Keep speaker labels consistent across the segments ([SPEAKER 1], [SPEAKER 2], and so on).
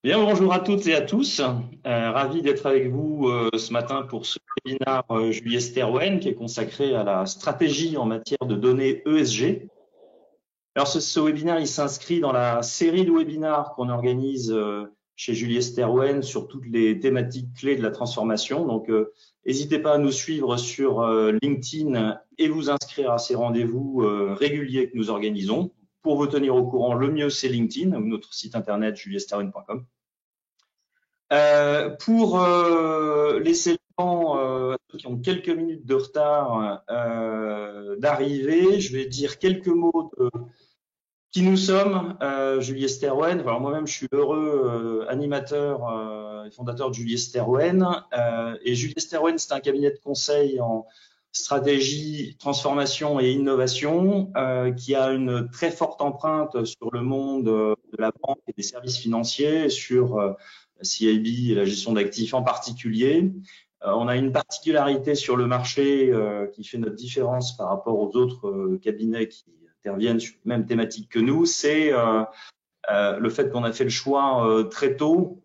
[SPEAKER 1] Bien, bonjour à toutes et à tous. Ravi d'être avec vous ce matin pour ce webinaire Julie Sterwen qui est consacré à la stratégie en matière de données ESG. Alors ce webinaire, il s'inscrit dans la série de webinaires qu'on organise chez Julie Sterwen sur toutes les thématiques clés de la transformation. Donc, n'hésitez pas à nous suivre sur LinkedIn et vous inscrire à ces rendez-vous réguliers que nous organisons. Pour vous tenir au courant, le mieux, c'est LinkedIn ou notre site internet juliesterwen.com. Pour laisser le temps à ceux qui ont quelques minutes de retard d'arriver, je vais dire quelques mots de qui nous sommes, Julie Sterwen. Alors moi-même, je suis heureux animateur et fondateur de Julie Sterwen. Et Julie Sterwen, c'est un cabinet de conseil en stratégie, transformation et innovation qui a une très forte empreinte sur le monde de la banque et des services financiers, sur la CIB et la gestion d'actifs en particulier. On a une particularité sur le marché qui fait notre différence par rapport aux autres cabinets qui interviennent sur les mêmes thématiques que nous, c'est le fait qu'on a fait le choix très tôt,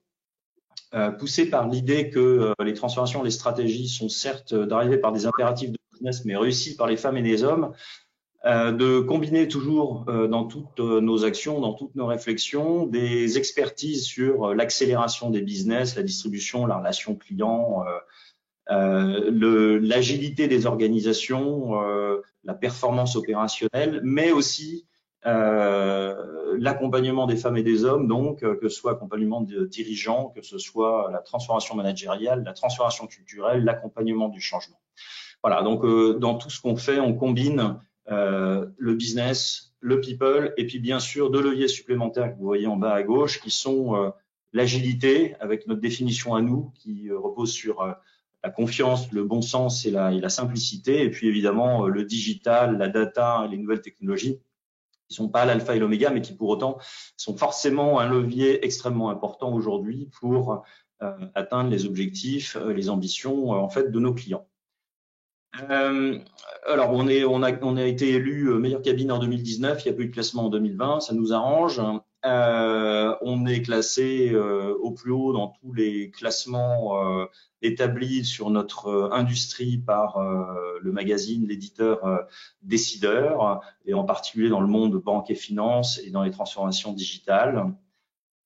[SPEAKER 1] poussé par l'idée que les transformations, les stratégies sont certes d'arriver par des impératifs de business, mais réussies par les femmes et les hommes, de combiner toujours dans toutes nos actions, dans toutes nos réflexions, des expertises sur l'accélération des business, la distribution, la relation client, l'agilité des organisations, la performance opérationnelle, mais aussi l'accompagnement des femmes et des hommes, donc que ce soit accompagnement de dirigeants, que ce soit la transformation managériale, la transformation culturelle, l'accompagnement du changement. Voilà, donc dans tout ce qu'on fait, on combine le business, le people, et puis bien sûr deux leviers supplémentaires que vous voyez en bas à gauche, qui sont l'agilité, avec notre définition à nous, qui repose sur la confiance, le bon sens et la simplicité, et puis évidemment le digital, la data, les nouvelles technologies, qui sont pas l'alpha et l'oméga, mais qui pour autant sont forcément un levier extrêmement important aujourd'hui pour atteindre les objectifs, les ambitions en fait de nos clients. Alors, on a été élu meilleur cabinet en 2019, il n'y a pas eu de classement en 2020, ça nous arrange. On est classé au plus haut dans tous les classements établis sur notre industrie par le magazine, l'éditeur Décideur, et en particulier dans le monde banque et finance et dans les transformations digitales.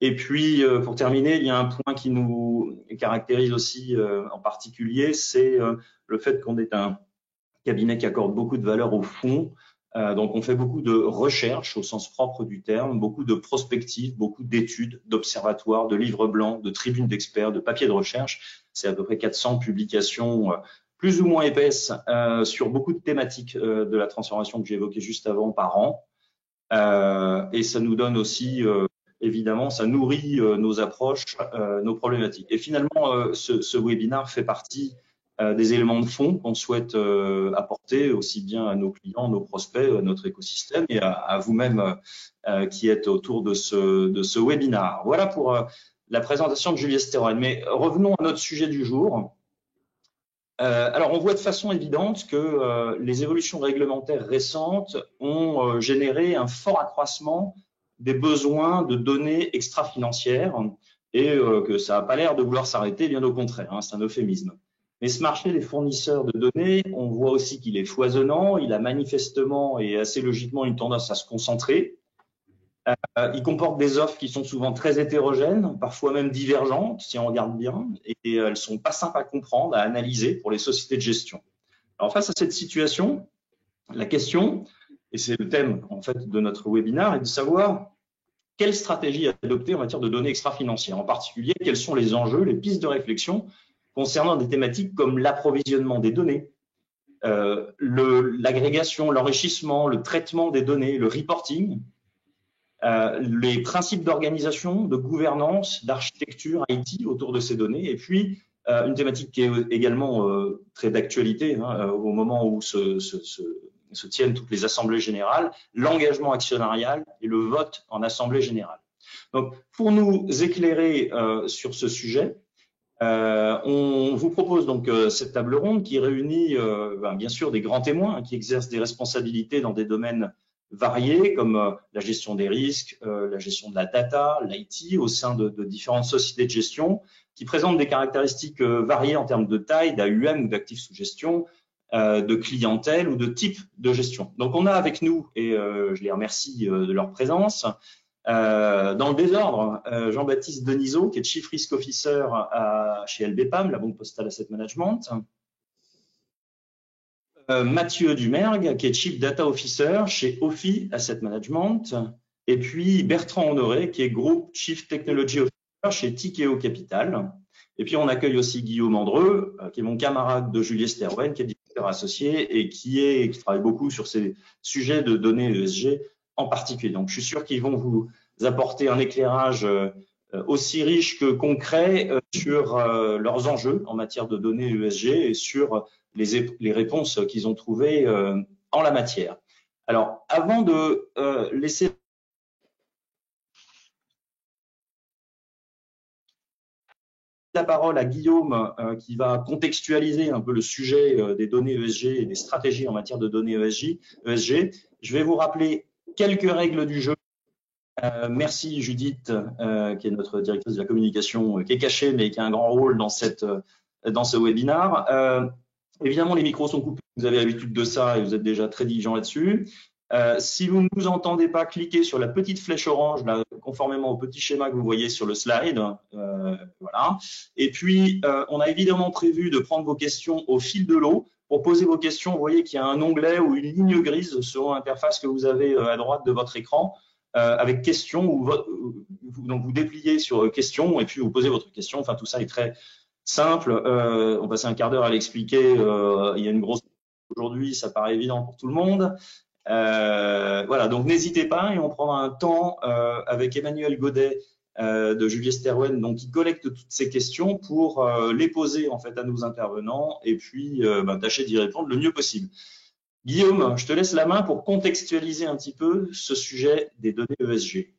[SPEAKER 1] Et puis, pour terminer, il y a un point qui nous caractérise aussi en particulier, c'est le fait qu'on est un cabinet qui accorde beaucoup de valeur au fond. Donc, on fait beaucoup de recherche au sens propre du terme, beaucoup de prospectives, beaucoup d'études, d'observatoires, de livres blancs, de tribunes d'experts, de papiers de recherche. C'est à peu près 400 publications plus ou moins épaisses sur beaucoup de thématiques de la transformation que j'ai évoquées juste avant par an. Et ça nous donne aussi, évidemment, ça nourrit nos approches, nos problématiques. Et finalement, ce webinaire fait partie des éléments de fond qu'on souhaite apporter aussi bien à nos clients, nos prospects, à notre écosystème et à vous-même qui êtes autour de ce webinaire. Voilà pour la présentation de Julie Sterwen. Mais revenons à notre sujet du jour. Alors, on voit de façon évidente que les évolutions réglementaires récentes ont généré un fort accroissement des besoins de données extra-financières et que ça n'a pas l'air de vouloir s'arrêter, bien au contraire, hein, c'est un euphémisme. Mais ce marché des fournisseurs de données, on voit aussi qu'il est foisonnant, il a manifestement et assez logiquement une tendance à se concentrer. Il comporte des offres qui sont souvent très hétérogènes, parfois même divergentes, si on regarde bien, et elles sont pas simples à comprendre, à analyser pour les sociétés de gestion. Alors, face à cette situation, la question, et c'est le thème en fait de notre webinaire, est de savoir quelle stratégie adopter en matière de données extra-financières. En particulier, quels sont les enjeux, les pistes de réflexion concernant des thématiques comme l'approvisionnement des données, l'agrégation, l'enrichissement, le traitement des données, le reporting, les principes d'organisation, de gouvernance, d'architecture IT autour de ces données, et puis une thématique qui est également très d'actualité hein, au moment où se tiennent toutes les assemblées générales, l'engagement actionnarial et le vote en assemblée générale. Donc, pour nous éclairer sur ce sujet, on vous propose donc cette table ronde qui réunit bien sûr des grands témoins hein, qui exercent des responsabilités dans des domaines variées, comme la gestion des risques, la gestion de la data, l'IT, au sein de différentes sociétés de gestion, qui présentent des caractéristiques variées en termes de taille, d'AUM ou d'actifs sous gestion, de clientèle ou de type de gestion. Donc, on a avec nous, et je les remercie de leur présence, dans le désordre, Jean-Baptiste Denisot, qui est Chief Risk Officer chez LBPAM, la Banque Postale Asset Management. Mathieu Dumergue, qui est Chief Data Officer chez Ophi Asset Management. Et puis Bertrand Honoré, qui est Group Chief Technology Officer chez Tikeo Capital. Et puis on accueille aussi Guillaume Andreu, qui est mon camarade de Julius Sterwen, qui est directeur associé et qui travaille beaucoup sur ces sujets de données ESG en particulier. Donc je suis sûr qu'ils vont vous apporter un éclairage aussi riche que concret sur leurs enjeux en matière de données ESG et sur les réponses qu'ils ont trouvées en la matière. Alors, avant de laisser la parole à Guillaume, qui va contextualiser un peu le sujet des données ESG et des stratégies en matière de données ESG, je vais vous rappeler quelques règles du jeu. Merci Judith, qui est notre directrice de la communication, qui est cachée, mais qui a un grand rôle dans ce webinaire. Évidemment, les micros sont coupés, vous avez l'habitude de ça et vous êtes déjà très diligents là-dessus. Si vous ne nous entendez pas, cliquez sur la petite flèche orange, là, conformément au petit schéma que vous voyez sur le slide. Voilà. Et puis, on a évidemment prévu de prendre vos questions au fil de l'eau. Pour poser vos questions, vous voyez qu'il y a un onglet ou une ligne grise selon l'interface que vous avez à droite de votre écran, avec questions, donc vous dépliez sur questions et puis vous posez votre question. Enfin, tout ça est très simple. On passe un quart d'heure à l'expliquer. Il y a une grosse aujourd'hui, ça paraît évident pour tout le monde. Voilà, donc n'hésitez pas et on prendra un temps avec Emmanuel Godet de Julius Sterwen, donc qui collecte toutes ces questions pour les poser en fait à nos intervenants et puis tâcher d'y répondre le mieux possible. Guillaume, je te laisse la main pour contextualiser un petit peu ce sujet des données ESG.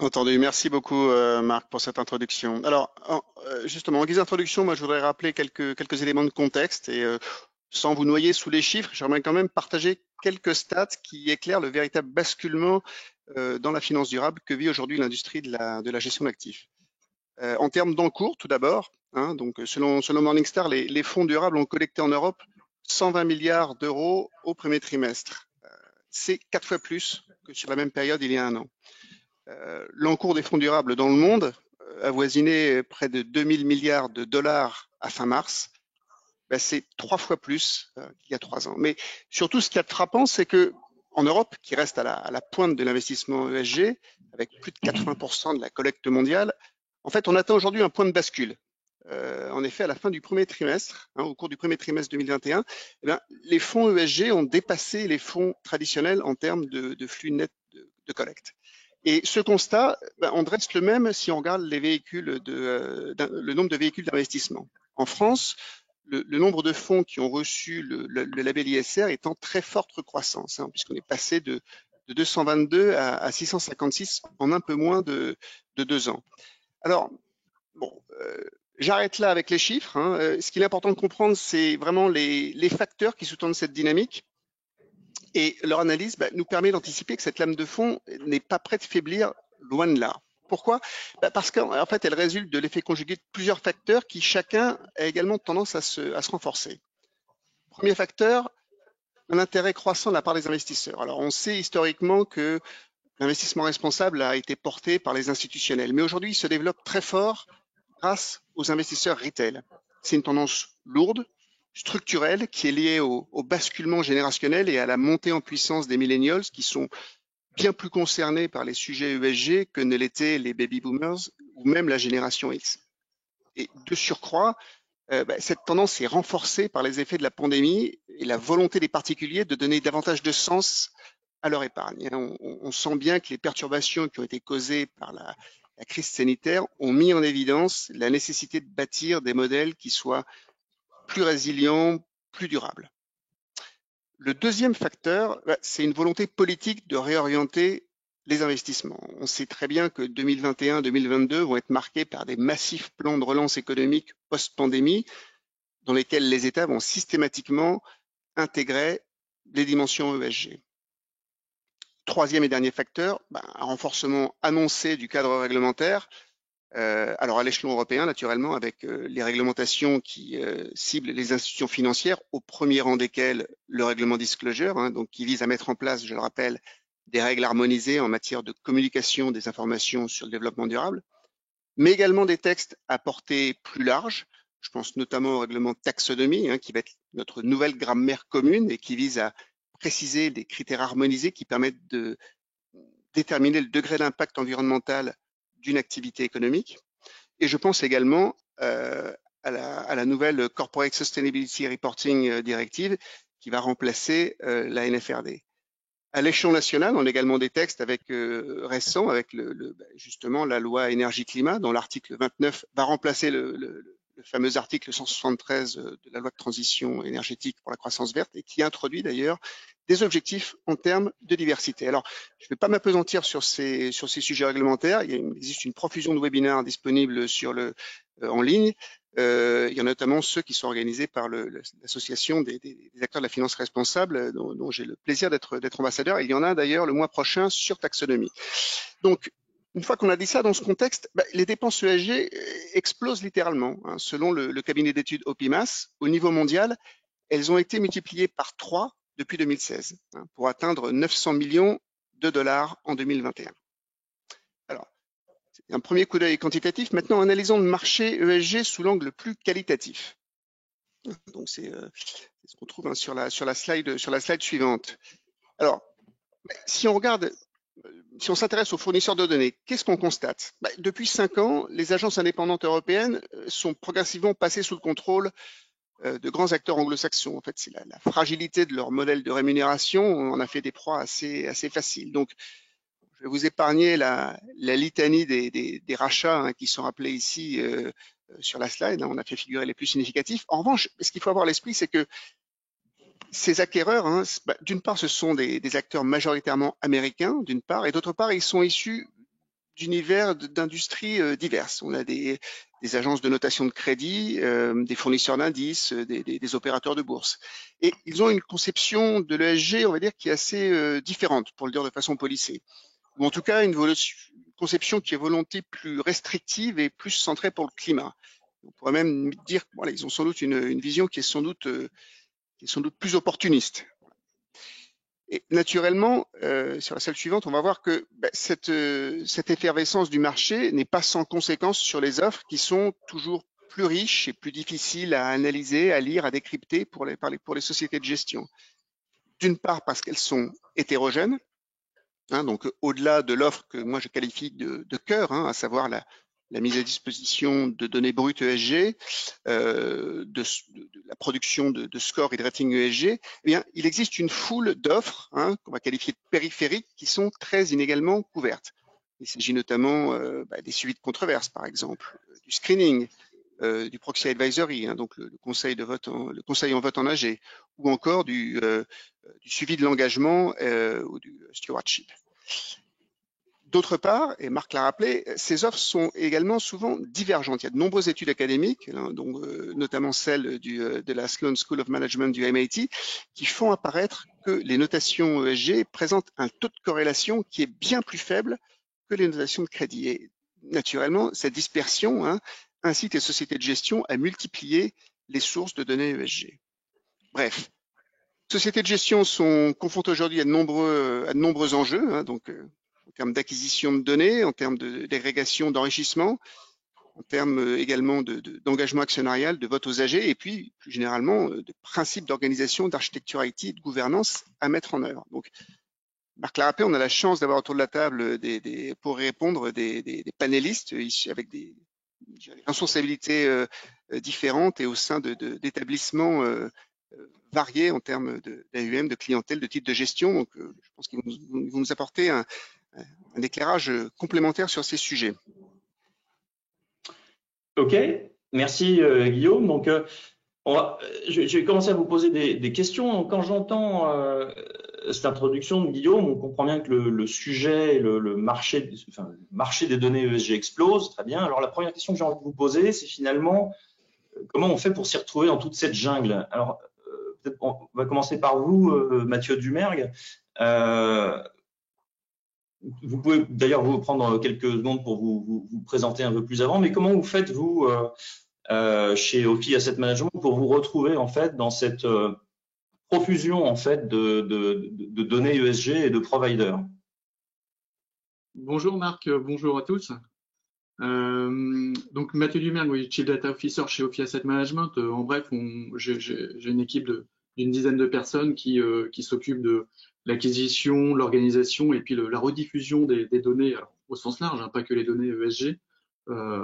[SPEAKER 2] Entendu. Merci beaucoup, Marc, pour cette introduction. Alors, justement, en guise d'introduction, moi, je voudrais rappeler quelques éléments de contexte et sans vous noyer sous les chiffres, j'aimerais quand même partager quelques stats qui éclairent le véritable basculement dans la finance durable que vit aujourd'hui l'industrie de la gestion d'actifs. En termes d'encours, tout d'abord, donc selon Morningstar, les fonds durables ont collecté en Europe 120 milliards d'euros au premier trimestre. C'est 4 fois plus que sur la même période il y a un an. L'encours des fonds durables dans le monde avoisinait près de 2000 milliards de dollars à fin mars. C'est 3 fois plus qu'il y a 3 ans. Mais surtout, ce qui est frappant, c'est que en Europe, qui reste à la pointe de l'investissement ESG, avec plus de 80% de la collecte mondiale, en fait, on atteint aujourd'hui un point de bascule. En effet, à la fin du premier trimestre, au cours du premier trimestre 2021, les fonds ESG ont dépassé les fonds traditionnels en termes de flux net de collecte. Et ce constat, on dresse le même si on regarde les véhicules le nombre de véhicules d'investissement. En France, le nombre de fonds qui ont reçu le label ISR est en très forte croissance, puisqu'on est passé de 222 à 656 en un peu moins de 2 ans. Alors, bon, j'arrête là avec les chiffres. Ce qu'il est important de comprendre, c'est vraiment les facteurs qui sous-tendent cette dynamique. Et leur analyse nous permet d'anticiper que cette lame de fond n'est pas prête de faiblir, loin de là. Pourquoi? Parce qu'en fait, elle résulte de l'effet conjugué de plusieurs facteurs qui chacun a également tendance à se renforcer. Premier facteur, un intérêt croissant de la part des investisseurs. Alors, on sait historiquement que l'investissement responsable a été porté par les institutionnels, mais aujourd'hui, il se développe très fort grâce aux investisseurs retail. C'est une tendance lourde, structurelle, qui est liée au basculement générationnel et à la montée en puissance des millennials qui sont bien plus concernés par les sujets ESG que ne l'étaient les baby boomers ou même la génération X. Et de surcroît, cette tendance est renforcée par les effets de la pandémie et la volonté des particuliers de donner davantage de sens à leur épargne. On sent bien que les perturbations qui ont été causées par la crise sanitaire ont mis en évidence la nécessité de bâtir des modèles qui soient plus résilients, plus durables. Le deuxième facteur, c'est une volonté politique de réorienter les investissements. On sait très bien que 2021-2022 vont être marqués par des massifs plans de relance économique post-pandémie dans lesquels les États vont systématiquement intégrer les dimensions ESG. troisième et dernier facteur, un renforcement annoncé du cadre réglementaire. Alors à l'échelon européen, naturellement, avec les réglementations qui ciblent les institutions financières, au premier rang desquelles le règlement Disclosure, donc qui vise à mettre en place, je le rappelle, des règles harmonisées en matière de communication des informations sur le développement durable, mais également des textes à portée plus large. Je pense notamment au règlement taxonomie, qui va être notre nouvelle grammaire commune et qui vise à préciser des critères harmonisés qui permettent de déterminer le degré d'impact environnemental d'une activité économique. Et je pense également à la nouvelle Corporate Sustainability Reporting Directive qui va remplacer la NFRD. À l'échelon national, on a également des textes récents avec justement la loi énergie-climat, dont l'article 29 va remplacer le fameux article 173 de la loi de transition énergétique pour la croissance verte et qui introduit d'ailleurs des objectifs en termes de diversité. Alors, je ne vais pas m'appesantir sur ces sujets réglementaires. Il existe une profusion de webinaires disponibles en ligne. Il y en a notamment ceux qui sont organisés par l'association des acteurs de la finance responsable, dont j'ai le plaisir d'être ambassadeur. Il y en a d'ailleurs le mois prochain sur taxonomie. Donc, une fois qu'on a dit ça dans ce contexte, les dépenses ESG explosent littéralement. Selon le cabinet d'études Opimas, au niveau mondial, elles ont été multipliées par 3 depuis 2016 pour atteindre 900 millions de dollars en 2021. Alors, c'est un premier coup d'œil quantitatif. Maintenant, analysons le marché ESG sous l'angle plus qualitatif. Donc, c'est ce qu'on trouve sur la slide suivante. Alors, si on s'intéresse aux fournisseurs de données, qu'est-ce qu'on constate? Depuis 5 ans, les agences indépendantes européennes sont progressivement passées sous le contrôle de grands acteurs anglo-saxons. En fait, c'est la fragilité de leur modèle de rémunération. On en a fait des proies assez faciles. Donc, je vais vous épargner la litanie des rachats qui sont rappelés ici sur la slide. On a fait figurer les plus significatifs. En revanche, ce qu'il faut avoir à l'esprit, c'est que ces acquéreurs, d'une part, ce sont des acteurs majoritairement américains, d'une part, et d'autre part, ils sont issus d'univers d'industries diverses. On a des agences de notation de crédit, des fournisseurs d'indices, des opérateurs de bourse. Et ils ont une conception de l'ESG, on va dire, qui est assez différente, pour le dire de façon policée. Ou en tout cas, une conception qui est volonté plus restrictive et plus centrée pour le climat. On pourrait même dire qu'ils ont sans doute une vision qui est sans doute plus opportuniste. Et naturellement, sur la slide suivante, on va voir que cette effervescence du marché n'est pas sans conséquence sur les offres qui sont toujours plus riches et plus difficiles à analyser, à lire, à décrypter pour les sociétés de gestion. D'une part parce qu'elles sont hétérogènes, donc au-delà de l'offre que moi je qualifie de cœur, à savoir la mise à disposition de données brutes ESG, de la production de scores et de rating ESG, eh bien, il existe une foule d'offres qu'on va qualifier de périphériques qui sont très inégalement couvertes. Il s'agit notamment des suivis de controverses, par exemple, du screening, du proxy advisory, donc le conseil en vote en AG, ou encore du suivi de l'engagement ou du stewardship. D'autre part, et Marc l'a rappelé, ces offres sont également souvent divergentes. Il y a de nombreuses études académiques, dont notamment celle de la Sloan School of Management du MIT, qui font apparaître que les notations ESG présentent un taux de corrélation qui est bien plus faible que les notations de crédit. Et naturellement, cette dispersion incite les sociétés de gestion à multiplier les sources de données ESG. Bref, les sociétés de gestion sont confrontées aujourd'hui à de nombreux enjeux, en termes d'acquisition de données, en termes d'agrégation, d'enrichissement, en termes également d'engagement actionnarial, de vote aux AG, et puis plus généralement de principes d'organisation, d'architecture IT, de gouvernance à mettre en œuvre. Donc, Marc l'a rappelé, on a la chance d'avoir autour de la table pour répondre des panélistes avec des responsabilités différentes et au sein d'établissements variés en termes d'AUM, de clientèle, de type de gestion. Donc, je pense qu'ils vont nous apporter un éclairage complémentaire sur ces sujets.
[SPEAKER 1] Ok, merci Guillaume. Donc, je vais commencer à vous poser des questions. Quand j'entends cette introduction de Guillaume, on comprend bien que le sujet, le marché des données ESG explose. Très bien. Alors, la première question que j'ai envie de vous poser, c'est finalement comment on fait pour s'y retrouver dans toute cette jungle? Alors, peut-être on va commencer par vous, Mathieu Dumergue. vous pouvez d'ailleurs vous prendre quelques secondes pour vous présenter un peu plus avant, mais comment vous faites, vous, chez Ophi Asset Management, pour vous retrouver en fait dans cette profusion en fait de données ESG et de providers?
[SPEAKER 3] Bonjour Marc, bonjour à tous. Donc Mathieu Dumergue, oui, Chief Data Officer chez Ophi Asset Management. En bref, j'ai une équipe d'une dizaine de personnes qui s'occupent de l'acquisition, l'organisation et puis la rediffusion des données, alors, au sens large, hein, pas que les données ESG,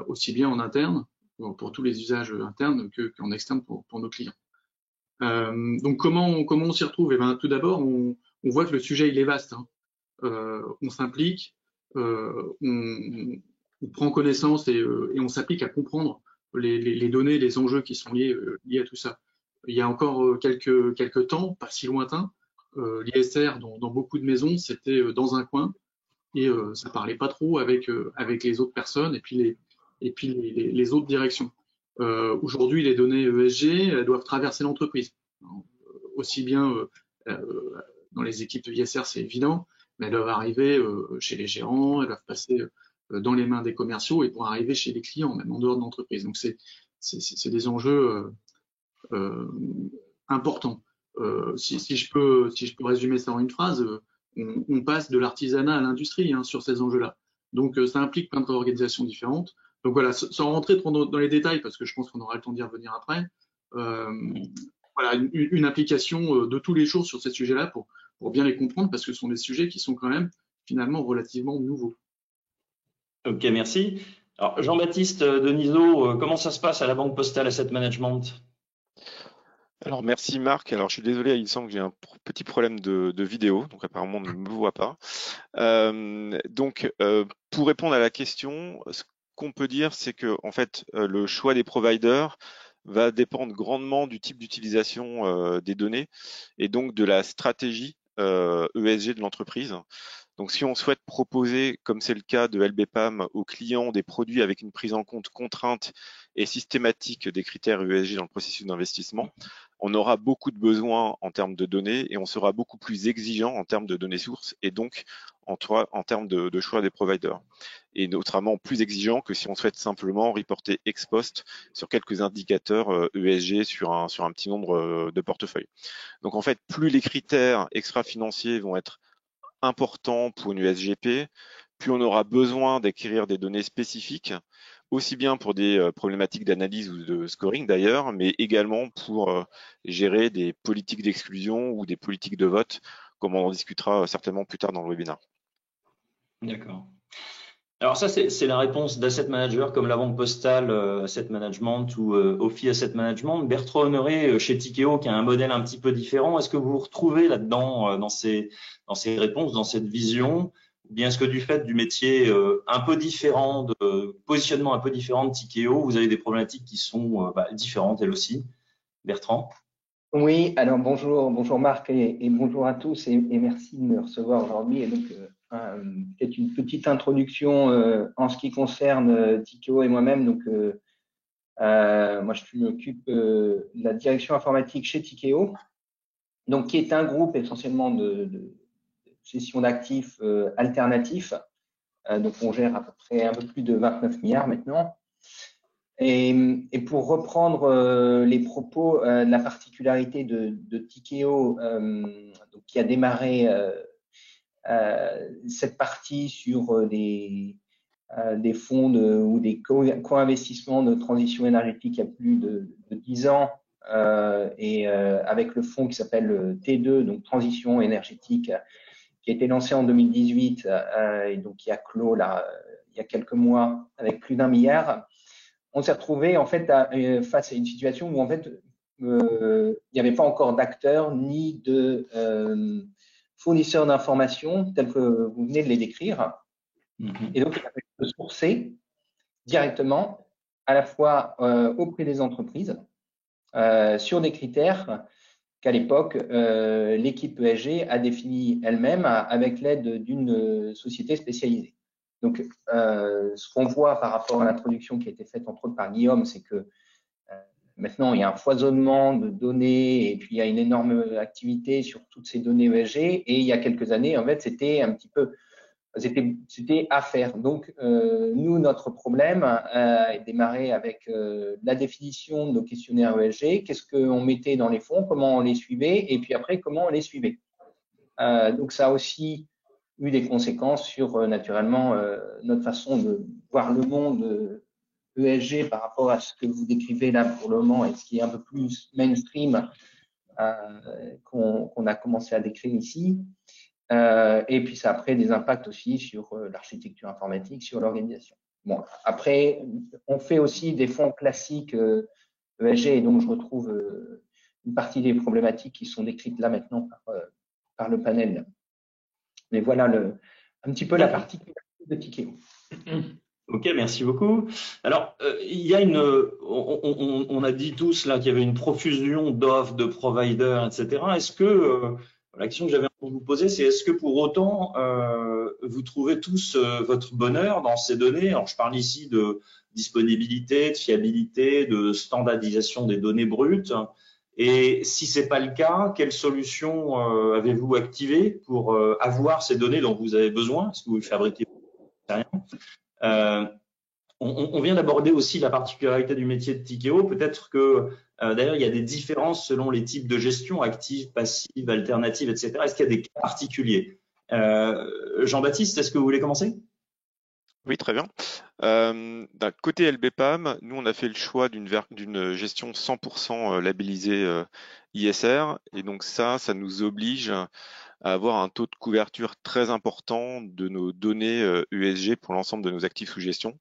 [SPEAKER 3] aussi bien en interne, pour tous les usages internes qu'en externe pour nos clients. Donc comment on s'y retrouve? Eh ben, tout d'abord, on voit que le sujet il est vaste, hein. On s'implique, on prend connaissance et on s'applique à comprendre les données, les enjeux qui sont liés à tout ça. Il y a encore quelques temps, pas si lointain, l'ISR dans beaucoup de maisons, c'était dans un coin et ça parlait pas trop avec les autres personnes et puis les autres directions. Aujourd'hui, les données ESG elles doivent traverser l'entreprise. Aussi bien dans les équipes de l'ISR, c'est évident, mais elles doivent arriver chez les gérants, elles doivent passer dans les mains des commerciaux et pour arriver chez les clients, même en dehors de l'entreprise. Donc c'est des enjeux importants. Si je peux résumer ça en une phrase, on passe de l'artisanat à l'industrie, hein, sur ces enjeux-là. Donc ça implique plein d'organisations différentes. Donc voilà, sans rentrer trop dans les détails, parce que je pense qu'on aura le temps d'y revenir après, voilà, une application de tous les jours sur ces sujets-là pour bien les comprendre, parce que ce sont des sujets qui sont quand même finalement relativement nouveaux.
[SPEAKER 1] Ok, merci. Alors, Jean-Baptiste Denisot, comment ça se passe à la Banque Postale Asset Management?
[SPEAKER 4] Alors merci Marc, alors je suis désolé, il me semble que j'ai un petit problème de vidéo, donc apparemment on ne me voit pas. Pour répondre à la question, ce qu'on peut dire c'est que en fait le choix des providers va dépendre grandement du type d'utilisation des données et donc de la stratégie ESG de l'entreprise. Donc si on souhaite proposer, comme c'est le cas de LBPAM, aux clients des produits avec une prise en compte contrainte et systématique des critères ESG dans le processus d'investissement, on aura beaucoup de besoins en termes de données et on sera beaucoup plus exigeant en termes de données sources et donc en termes de choix des providers. Et notamment plus exigeant que si on souhaite simplement reporter ex post sur quelques indicateurs ESG sur un petit nombre de portefeuilles. Donc en fait, plus les critères extra-financiers vont être importants pour une USGP, plus on aura besoin d'acquérir des données spécifiques, aussi bien pour des problématiques d'analyse ou de scoring d'ailleurs, mais également pour gérer des politiques d'exclusion ou des politiques de vote, comme on en discutera certainement plus tard dans le webinaire.
[SPEAKER 1] D'accord. Alors ça, c'est la réponse d'asset manager comme la Banque Postale Asset Management ou Ophi Asset Management. Bertrand Honoré chez Tikeo, qui a un modèle un petit peu différent, est-ce que vous vous retrouvez là-dedans, dans ces réponses, dans cette vision, ou bien est-ce que du fait du métier un peu différent, de positionnement un peu différent de Tikeo, vous avez des problématiques qui sont différentes elles aussi? Bertrand?
[SPEAKER 5] Oui, alors bonjour Marc et bonjour à tous et merci de me recevoir aujourd'hui. Et donc, peut-être une petite introduction en ce qui concerne Tikeo et moi-même. Donc, moi, je m'occupe de la direction informatique chez Tikeo, donc qui est un groupe essentiellement de gestion d'actifs alternatifs. Donc, on gère à peu près un peu plus de 29 milliards maintenant. Et pour reprendre les propos de la particularité de Tikeo, donc qui a démarré cette partie sur des fonds ou des co-investissements de transition énergétique il y a plus de 10 ans, et avec le fonds qui s'appelle T2, donc Transition énergétique, qui a été lancé en 2018 et donc qui a clos là, il y a quelques mois avec plus d'1 milliard. On s'est retrouvé en fait face à une situation où en fait il n'y avait pas encore d'acteurs ni de fournisseurs d'informations tels que vous venez de les décrire. Et donc, il a fallu se sourcer directement à la fois auprès des entreprises sur des critères qu'à l'époque, l'équipe ESG a défini elle-même avec l'aide d'une société spécialisée. Donc, ce qu'on voit par rapport à l'introduction qui a été faite entre autres par Guillaume, c'est que maintenant, il y a un foisonnement de données et puis il y a une énorme activité sur toutes ces données ESG. Et il y a quelques années, en fait, c'était un petit peu c'était à faire. Donc, nous, notre problème a démarré avec la définition de nos questionnaires ESG, qu'est-ce qu'on mettait dans les fonds, comment on les suivait, et puis après, comment on les suivait. Donc, ça a aussi eu des conséquences sur, naturellement, notre façon de voir le monde ESG par rapport à ce que vous décrivez là pour le moment et ce qui est un peu plus mainstream qu'on a commencé à décrire ici. Et puis ça a après des impacts aussi sur l'architecture informatique, sur l'organisation. Bon, après, on fait aussi des fonds classiques ESG et donc je retrouve une partie des problématiques qui sont décrites là maintenant par le panel. Mais voilà un petit peu la particularité de Tikeo.
[SPEAKER 1] Ok, merci beaucoup. Alors, il y a on a dit tous là qu'il y avait une profusion d'offres, de providers, etc. Est-ce que la question que j'avais envie de vous poser, c'est est-ce que pour autant vous trouvez tous votre bonheur dans ces données? Alors, je parle ici de disponibilité, de fiabilité, de standardisation des données brutes. Et si c'est pas le cas, quelles solutions avez-vous activées pour avoir ces données dont vous avez besoin? Est-ce que vous fabriquez rien? On vient d'aborder aussi la particularité du métier de Tikeo. Peut-être que d'ailleurs, il y a des différences selon les types de gestion, active, passive, alternative, etc. Est-ce qu'il y a des cas particuliers? Jean-Baptiste, est-ce que vous voulez commencer?
[SPEAKER 4] Oui, très bien. D'un côté LBPAM, nous, on a fait le choix d'une gestion 100% labellisée ISR. Et donc ça nous oblige à avoir un taux de couverture très important de nos données ESG pour l'ensemble de nos actifs sous gestion.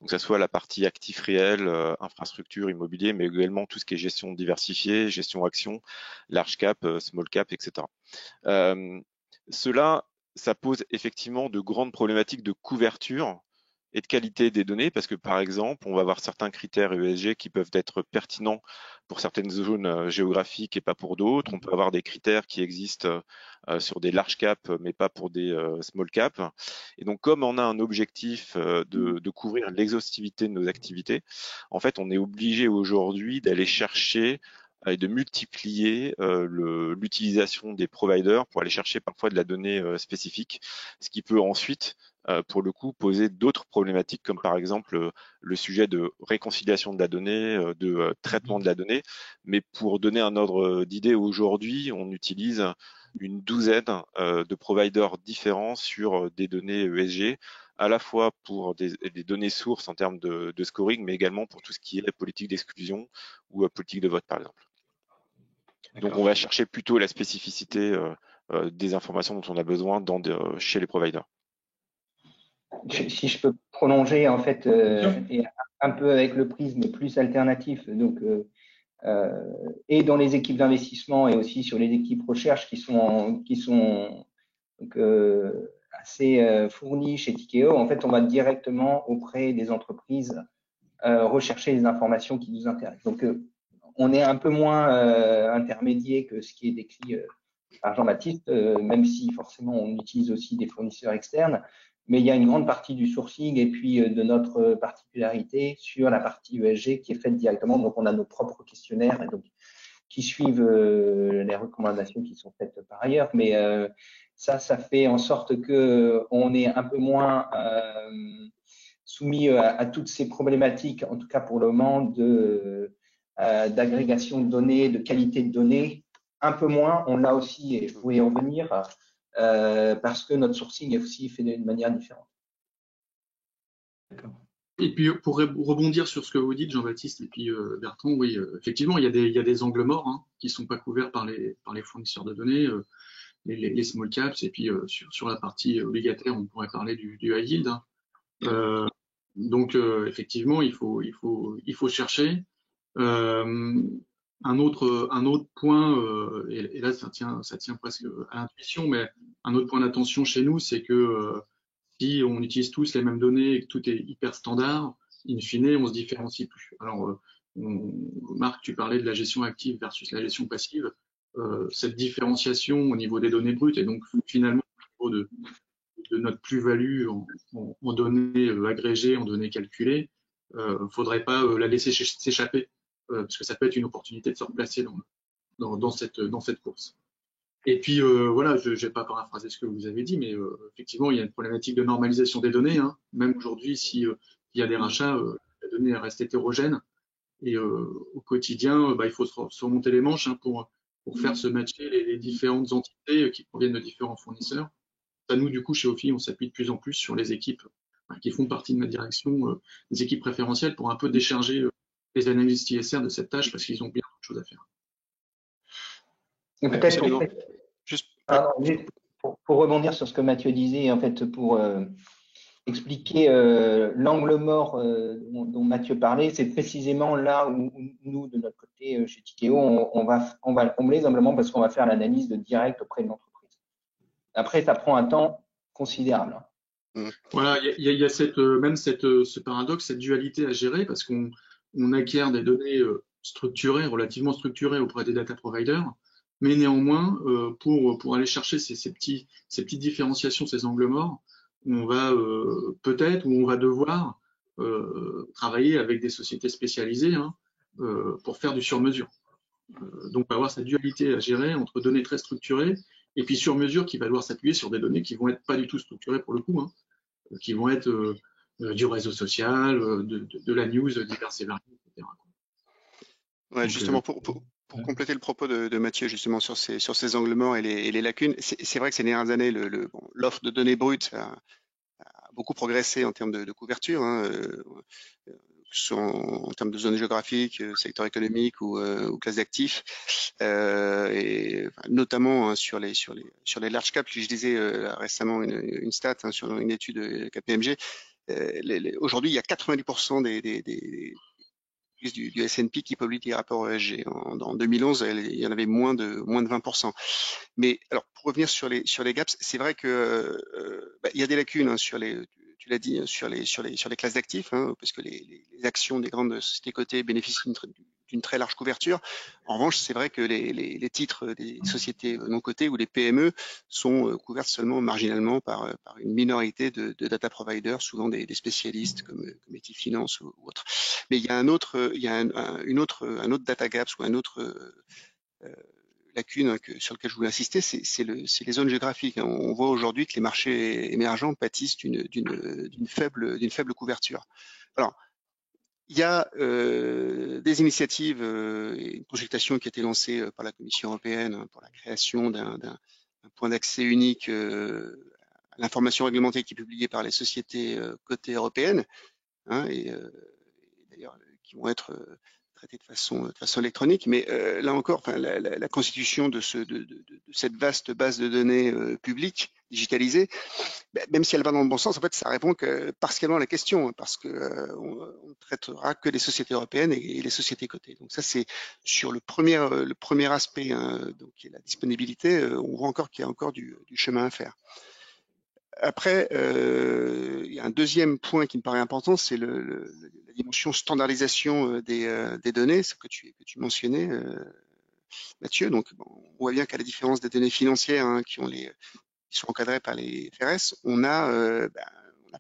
[SPEAKER 4] Donc, ça soit la partie actifs réels, infrastructure, immobilier, mais également tout ce qui est gestion diversifiée, gestion action, large cap, small cap, etc. Cela, ça pose effectivement de grandes problématiques de couverture et de qualité des données, parce que par exemple, on va avoir certains critères ESG qui peuvent être pertinents pour certaines zones géographiques et pas pour d'autres. On peut avoir des critères qui existent sur des large caps, mais pas pour des small caps. Et donc, comme on a un objectif de couvrir l'exhaustivité de nos activités, en fait, on est obligé aujourd'hui d'aller chercher et de multiplier l'utilisation des providers pour aller chercher parfois de la donnée spécifique, ce qui peut ensuite pour le coup poser d'autres problématiques comme par exemple le sujet de réconciliation de la donnée, de traitement de la donnée. Mais pour donner un ordre d'idée, aujourd'hui, on utilise une douzaine de providers différents sur des données ESG, à la fois pour des données sources en termes de scoring, mais également pour tout ce qui est politique d'exclusion ou politique de vote, par exemple. Donc, on va chercher plutôt la spécificité des informations dont on a besoin chez les providers.
[SPEAKER 5] Si je peux prolonger en fait et un peu avec le prisme plus alternatif, donc et dans les équipes d'investissement et aussi sur les équipes recherche qui sont donc, assez fournies chez Tikeo, en fait on va directement auprès des entreprises rechercher les informations qui nous intéressent. Donc on est un peu moins intermédiaire que ce qui est décrit par Jean-Baptiste, même si forcément on utilise aussi des fournisseurs externes. Mais il y a une grande partie du sourcing et puis de notre particularité sur la partie ESG qui est faite directement. Donc, on a nos propres questionnaires et donc, qui suivent les recommandations qui sont faites par ailleurs. Mais ça fait en sorte que on est un peu moins soumis à toutes ces problématiques, en tout cas pour le moment, d'agrégation de données, de qualité de données. Un peu moins, on l'a aussi, et je voulais en venir, parce que notre sourcing est aussi fait d'une manière différente.
[SPEAKER 3] Et puis pour rebondir sur ce que vous dites, Jean-Baptiste et puis Bertrand, oui, effectivement, il y a des angles morts qui sont pas couverts par les fournisseurs de données, les small caps, et puis sur la partie obligataire, on pourrait parler du high yield. Donc effectivement, il faut chercher. Un autre point, et là ça tient presque à l'intuition, mais un autre point d'attention chez nous, c'est que si on utilise tous les mêmes données et que tout est hyper standard, in fine, on se différencie plus. Alors, Marc, tu parlais de la gestion active versus la gestion passive. Cette différenciation au niveau des données brutes et donc finalement au niveau de notre plus-value en données agrégées, en données calculées, faudrait pas la laisser s'échapper. Parce que ça peut être une opportunité de se replacer dans cette course. Et puis voilà, je vais pas paraphraser ce que vous avez dit, mais effectivement, il y a une problématique de normalisation des données, hein. Même aujourd'hui, si il y a des rachats, la donnée reste hétérogène. Et au quotidien, il faut se remonter les manches, hein, pour faire se matcher les différentes entités qui proviennent de différents fournisseurs. À nous, du coup, chez OFI, on s'appuie de plus en plus sur les équipes qui font partie de ma direction, les équipes préférentielles, pour un peu décharger les analystes ISR de cette tâche parce qu'ils ont bien d'autres choses à faire.
[SPEAKER 5] Peut-être
[SPEAKER 2] Juste,
[SPEAKER 5] pour rebondir sur ce que Mathieu disait, en fait, pour expliquer l'angle mort dont Mathieu parlait, c'est précisément là où nous, de notre côté, chez Tikeo, on va le combler simplement parce qu'on va faire l'analyse de direct auprès de l'entreprise. Après, ça prend un temps considérable.
[SPEAKER 3] Voilà, il y a ce paradoxe, cette dualité à gérer parce qu'on acquiert des données structurées, relativement structurées auprès des data providers, mais néanmoins, pour aller chercher ces petites différenciations, ces angles morts, on va peut-être ou on va devoir travailler avec des sociétés spécialisées, hein, pour faire du sur-mesure. Donc, on va avoir cette dualité à gérer entre données très structurées et puis sur-mesure qui va devoir s'appuyer sur des données qui vont être pas du tout structurées pour le coup, hein, qui vont être du réseau social, de la news diverses et variées, etc.
[SPEAKER 2] Ouais,
[SPEAKER 3] Donc,
[SPEAKER 2] justement, pour compléter le propos de Mathieu, justement, sur ces angles morts et les lacunes, c'est vrai que ces dernières années, l'offre de données brutes a beaucoup progressé en termes de couverture, hein, en termes de zone géographique, secteur économique ou classe d'actifs, et notamment, hein, sur les large caps. Je disais récemment une stat, hein, sur une étude KPMG. Aujourd'hui, il y a 90% du S&P qui publie des rapports ESG. En 2011, il y en avait moins de 20%. Mais alors, pour revenir sur les gaps, c'est vrai que il y a des lacunes, hein, tu l'as dit, sur les classes d'actifs, hein, parce que les actions des grandes sociétés cotées bénéficient d'une très large couverture. En revanche, c'est vrai que les titres des sociétés non cotées ou les PME sont couvertes seulement marginalement par une minorité de data providers, souvent des spécialistes comme Equifinance ou autres. Mais il y a un autre data gaps ou un autre lacune, hein, sur lequel je voulais insister, c'est les zones géographiques, hein. On voit aujourd'hui que les marchés émergents pâtissent d'une faible couverture. Alors, il y a des initiatives et une consultation qui a été lancée par la Commission européenne, hein, pour la création d'un point d'accès unique à l'information réglementée qui est publiée par les sociétés cotées européennes, hein, et d'ailleurs qui vont être traitées de façon électronique. Mais là encore, la constitution de cette vaste base de données publique digitalisée, même si elle va dans le bon sens, en fait, ça répond que partiellement à la question, hein, parce que on ne traitera que les sociétés européennes et les sociétés cotées. Donc ça, c'est sur le premier aspect, hein, donc qui est la disponibilité. On voit encore qu'il y a encore du chemin à faire. Après, il y a un deuxième point qui me paraît important, c'est la dimension standardisation des données, ce que tu mentionnais, Mathieu. Donc, on voit bien qu'à la différence des données financières, hein, qui sont encadrées par les FRS, on n'a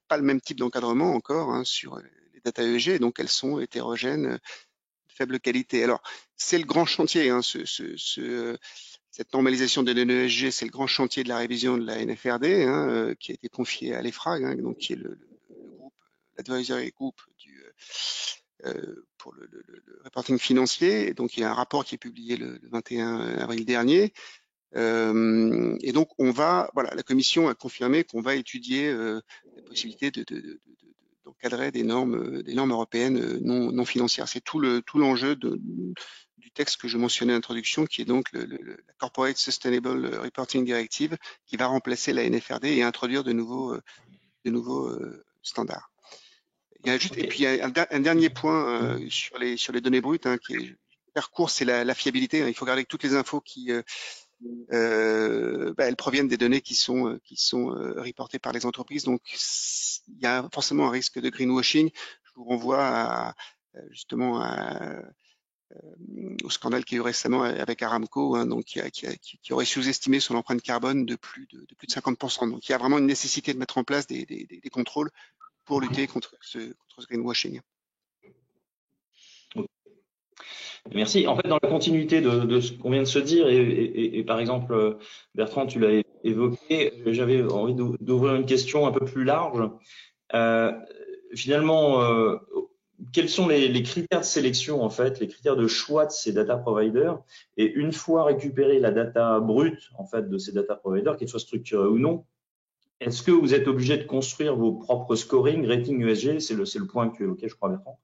[SPEAKER 2] pas le même type d'encadrement encore, hein, sur les data EEG, donc elles sont hétérogènes, de faible qualité. Alors, c'est le grand chantier, hein, cette normalisation des données ESG, c'est le grand chantier de la révision de la NFRD, hein, qui a été confié à l'EFRAG, hein, donc qui est le groupe, l'advisory group pour le reporting financier. Et donc il y a un rapport qui est publié le 21 avril dernier. Et donc la Commission a confirmé qu'on va étudier la possibilité d'encadrer des normes européennes non financières. C'est tout l'enjeu du texte que je mentionnais en introduction, qui est donc la Corporate Sustainable Reporting Directive, qui va remplacer la NFRD et introduire de nouveaux standards. Et puis il y a un dernier point sur les données brutes, hein, qui est hyper court, c'est la fiabilité, hein. Il faut garder que toutes les infos qui elles proviennent des données qui sont reportées par les entreprises. Donc, il y a forcément un risque de greenwashing. Je vous renvoie justement au scandale qu'il y a eu récemment avec Aramco, hein, donc qui aurait sous-estimé son empreinte carbone de plus de 50%. Donc, il y a vraiment une nécessité de mettre en place des contrôles pour lutter contre ce greenwashing.
[SPEAKER 1] Merci. En fait, dans la continuité de ce qu'on vient de se dire, et par exemple, Bertrand, tu l'as évoqué, j'avais envie d'ouvrir une question un peu plus large. Euh, Finalement, quels sont les critères de sélection, en fait, les critères de choix de ces data providers? Et une fois récupérée la data brute, en fait, de ces data providers, qu'elle soit structurée ou non, est-ce que vous êtes obligé de construire vos propres scoring, rating USG? C'est le point que tu évoquais, je crois, Bertrand.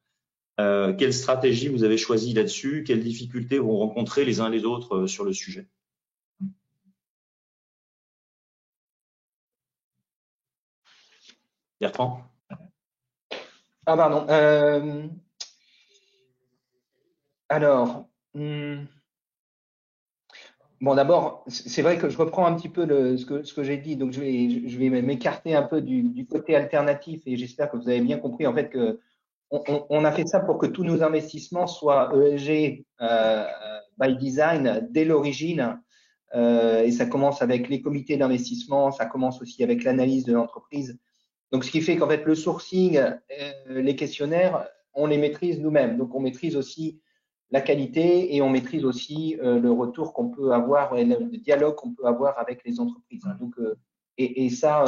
[SPEAKER 1] Quelle stratégie vous avez choisi là-dessus? Quelles difficultés vont rencontrer les uns les autres sur le sujet? Bertrand?
[SPEAKER 5] Ah, pardon. Alors, bon, d'abord, c'est vrai que je reprends un petit peu ce que j'ai dit, donc je vais m'écarter un peu du côté alternatif et j'espère que vous avez bien compris en fait que on a fait ça pour que tous nos investissements soient ESG by design dès l'origine. Et ça commence avec les comités d'investissement, ça commence aussi avec l'analyse de l'entreprise. Donc, ce qui fait qu'en fait, le sourcing, les questionnaires, on les maîtrise nous-mêmes. Donc, on maîtrise aussi la qualité et on maîtrise aussi le retour qu'on peut avoir, le dialogue qu'on peut avoir avec les entreprises. Donc, et ça,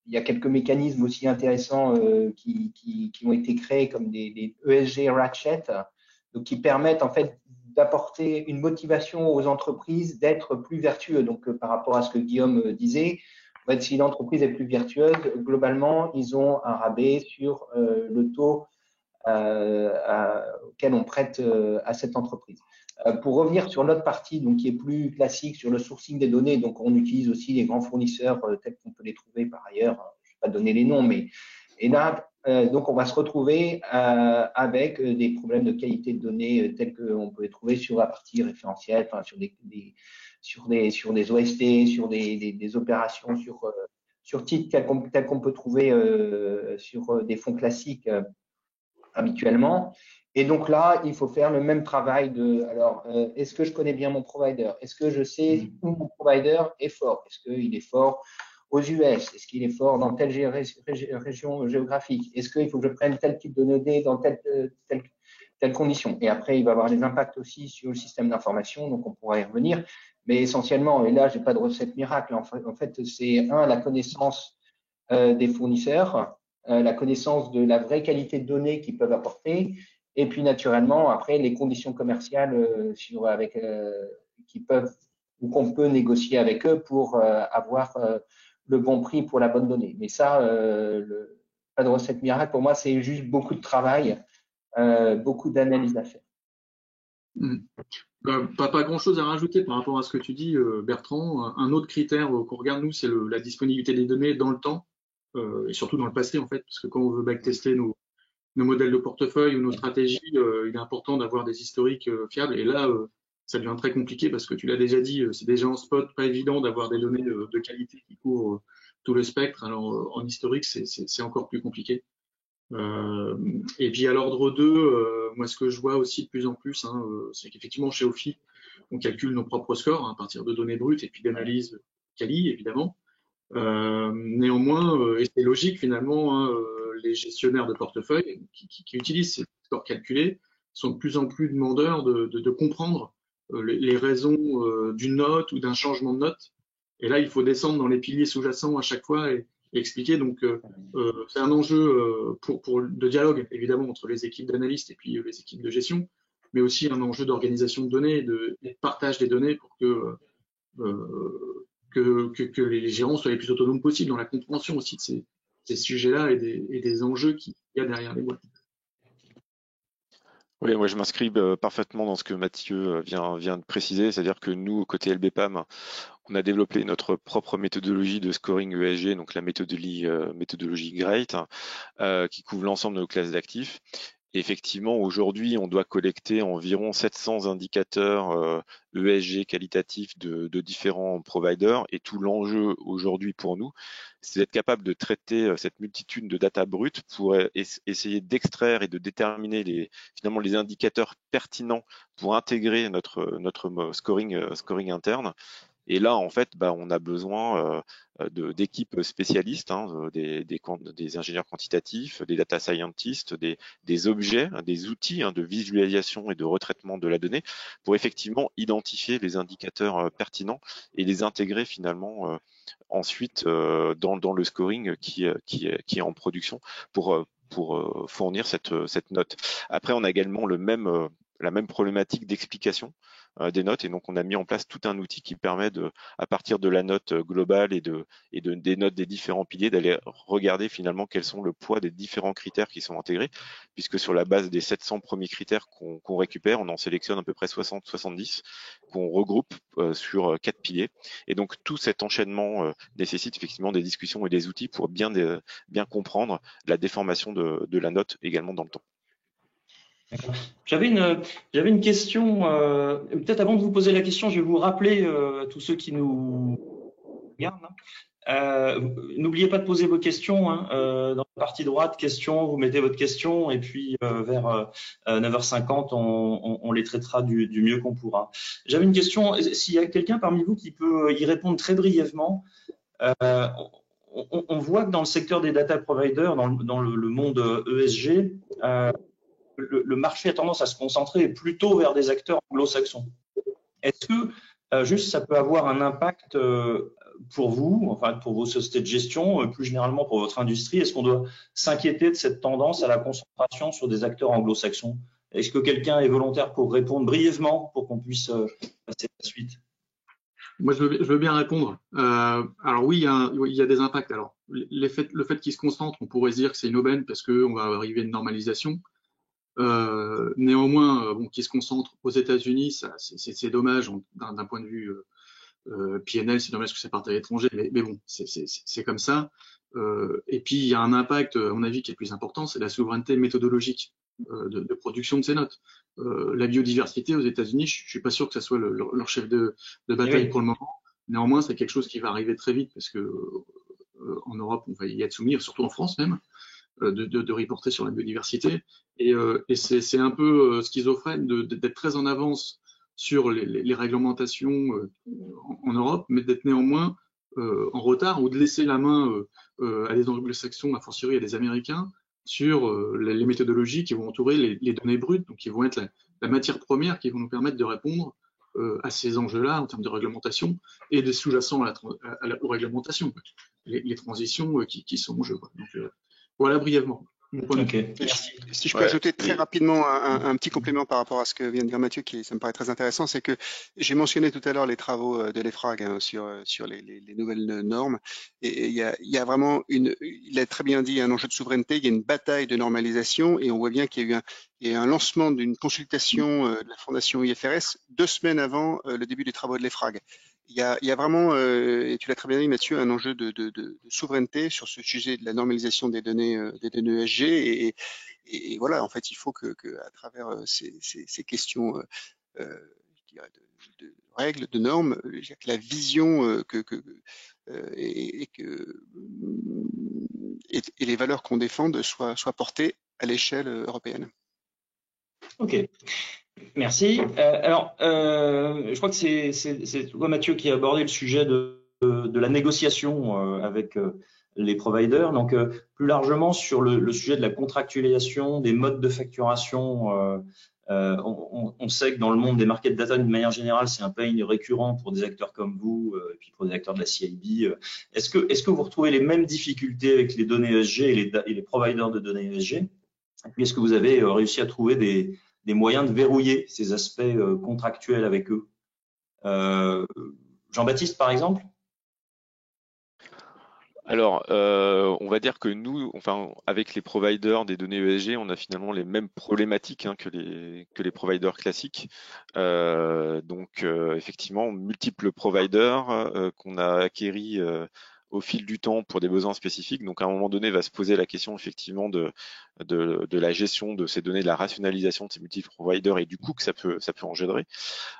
[SPEAKER 5] il y a quelques mécanismes aussi intéressants qui ont été créés comme des ESG ratchets, donc qui permettent en fait d'apporter une motivation aux entreprises d'être plus vertueux. Donc, par rapport à ce que Guillaume disait, en fait, si l'entreprise est plus vertueuse, globalement, ils ont un rabais sur le taux auquel on prête à cette entreprise. Pour revenir sur l'autre partie, donc qui est plus classique sur le sourcing des données, donc on utilise aussi les grands fournisseurs tels qu'on peut les trouver par ailleurs. Je ne vais pas donner les noms, mais et là, donc on va se retrouver avec des problèmes de qualité de données tels qu'on peut les trouver sur la partie référentielle, enfin, sur des OST, sur des opérations, sur titres tels qu'on peut trouver sur des fonds classiques habituellement. Et donc là, il faut faire le même travail de, alors, est-ce que je connais bien mon provider? Est-ce que je sais où mon provider est fort? Est-ce qu'il est fort aux US? Est-ce qu'il est fort dans telle région géographique? Est-ce qu'il faut que je prenne tel type de données dans telle condition? Et après, il va avoir des impacts aussi sur le système d'information, donc on pourra y revenir. Mais essentiellement, et là, je n'ai pas de recette miracle, en fait c'est la connaissance des fournisseurs, la connaissance de la vraie qualité de données qu'ils peuvent apporter, et puis naturellement, après, les conditions commerciales qui peuvent ou qu'on peut négocier avec eux pour avoir le bon prix pour la bonne donnée. Mais ça, pas de recette miracle, pour moi, c'est juste beaucoup de travail, beaucoup d'analyse à faire.
[SPEAKER 3] Pas grand-chose à rajouter par rapport à ce que tu dis, Bertrand. Un autre critère qu'on regarde, nous, c'est la disponibilité des données dans le temps, et surtout dans le passé, en fait, parce que quand on veut backtester nos modèles de portefeuille ou nos stratégies, il est important d'avoir des historiques fiables. Et là, ça devient très compliqué parce que tu l'as déjà dit, c'est déjà en spot pas évident d'avoir des données de qualité qui couvrent tout le spectre. Alors en historique, c'est encore plus compliqué. Et puis à l'ordre 2, moi ce que je vois aussi de plus en plus, c'est qu'effectivement chez Ophi, on calcule nos propres scores à partir de données brutes et puis d'analyse quali évidemment. Néanmoins, et c'est logique finalement, les gestionnaires de portefeuille qui utilisent ces scores calculés sont de plus en plus demandeurs de comprendre les raisons d'une note ou d'un changement de note. Et là, il faut descendre dans les piliers sous-jacents à chaque fois et expliquer. Donc, c'est un enjeu de dialogue, évidemment, entre les équipes d'analystes et puis les équipes de gestion, mais aussi un enjeu d'organisation de données et de partage des données pour que les gérants soient les plus autonomes possible dans la compréhension aussi de ces sujets-là et des enjeux qu'il y a derrière les boîtes.
[SPEAKER 4] Oui, moi je m'inscris parfaitement dans ce que Mathieu vient de préciser, c'est-à-dire que nous, côté LBPAM, on a développé notre propre méthodologie de scoring ESG, donc la méthodologie GREAT, qui couvre l'ensemble de nos classes d'actifs. Effectivement, aujourd'hui, on doit collecter environ 700 indicateurs ESG qualitatifs de différents providers et tout l'enjeu aujourd'hui pour nous, c'est d'être capable de traiter cette multitude de data brutes pour essayer d'extraire et de déterminer finalement les indicateurs pertinents pour intégrer notre scoring interne Et là, en fait, on a besoin d'équipes spécialistes, des ingénieurs quantitatifs, des data scientists, des objets, des outils de visualisation et de retraitement de la donnée pour effectivement identifier les indicateurs pertinents et les intégrer finalement ensuite dans le scoring qui est en production pour fournir cette note. Après, on a également la même problématique d'explication des notes, et donc on a mis en place tout un outil qui permet à partir de la note globale et des notes des différents piliers, d'aller regarder finalement quels sont le poids des différents critères qui sont intégrés, puisque sur la base des 700 premiers critères qu'on récupère, on en sélectionne à peu près 60-70 qu'on regroupe sur 4 piliers, et donc tout cet enchaînement nécessite effectivement des discussions et des outils pour bien comprendre la déformation de la note également dans le temps.
[SPEAKER 1] J'avais une question. Peut-être avant de vous poser la question, je vais vous rappeler à tous ceux qui nous regardent. N'oubliez pas de poser vos questions. Dans la partie droite, questions, vous mettez votre question et puis vers 9h50, on les traitera du mieux qu'on pourra. J'avais une question. S'il y a quelqu'un parmi vous qui peut y répondre très brièvement, on voit que dans le secteur des data providers, dans le monde ESG, le marché a tendance à se concentrer plutôt vers des acteurs anglo-saxons. Est-ce que juste ça peut avoir un impact pour vous, enfin pour vos sociétés de gestion, plus généralement pour votre industrie? Est-ce qu'on doit s'inquiéter de cette tendance à la concentration sur des acteurs anglo-saxons? Est-ce que quelqu'un est volontaire pour répondre brièvement pour qu'on puisse passer à la suite?
[SPEAKER 3] Moi, je veux bien répondre. Alors oui, il y a des impacts. Alors, le fait qu'ils se concentrent, on pourrait se dire que c'est une aubaine parce qu'on va arriver à une normalisation. Néanmoins, qu'ils se concentrent aux États-Unis, c'est dommage d'un point de vue PNL, c'est dommage que c'est parti à l'étranger, mais bon, c'est comme ça. Et puis il y a un impact, à mon avis, qui est plus important, c'est la souveraineté méthodologique de production de ces notes. La biodiversité aux États-Unis, je suis pas sûr que ça soit leur chef de bataille pour le moment. Néanmoins, c'est quelque chose qui va arriver très vite parce que en Europe, on va y être soumis, surtout en France même, de reporter sur la biodiversité. Et c'est un peu schizophrène d'être très en avance sur les réglementations en Europe, mais d'être néanmoins en retard ou de laisser la main à des anglo-saxons, a fortiori à des Américains, sur les méthodologies qui vont entourer les données brutes, donc qui vont être la matière première qui vont nous permettre de répondre à ces enjeux-là en termes de réglementation et des sous-jacents aux réglementations, les transitions qui sont en jeu. Donc voilà brièvement.
[SPEAKER 1] Okay.
[SPEAKER 2] Si je peux ajouter très rapidement un petit complément par rapport à ce que vient de dire Mathieu, ça me paraît très intéressant, c'est que j'ai mentionné tout à l'heure les travaux de l'EFRAG sur les nouvelles normes, et il y a vraiment il a très bien dit, un enjeu de souveraineté, il y a une bataille de normalisation, et on voit bien qu'il y a eu un lancement d'une consultation de la fondation IFRS 2 semaines avant le début des travaux de l'EFRAG. Il y a vraiment, et tu l'as très bien dit Mathieu, un enjeu de souveraineté sur ce sujet de la normalisation des données ESG, et voilà, en fait, il faut que à travers ces questions je dirais de règles, de normes, que la vision et les valeurs qu'on défende soient portées à l'échelle européenne.
[SPEAKER 1] Ok. Merci. Alors, je crois que c'est toi, Mathieu, qui a abordé le sujet de la négociation avec les providers. Donc, plus largement sur le sujet de la contractualisation, des modes de facturation. On sait que dans le monde des market data, d'une manière générale, c'est un pain récurrent pour des acteurs comme vous et puis pour des acteurs de la CIB. Est-ce que vous retrouvez les mêmes difficultés avec les données ESG et les providers de données ESG? Et puis, est-ce que vous avez réussi à trouver des moyens de verrouiller ces aspects contractuels avec eux? Jean-Baptiste, par exemple?
[SPEAKER 4] Alors, on va dire que nous, enfin, avec les providers des données ESG, on a finalement les mêmes problématiques que les providers classiques. Donc, effectivement, multiples providers qu'on a acquéris au fil du temps pour des besoins spécifiques. Donc, à un moment donné, va se poser la question effectivement de la gestion de ces données, de la rationalisation de ces multiples providers et du coût que ça peut engendrer.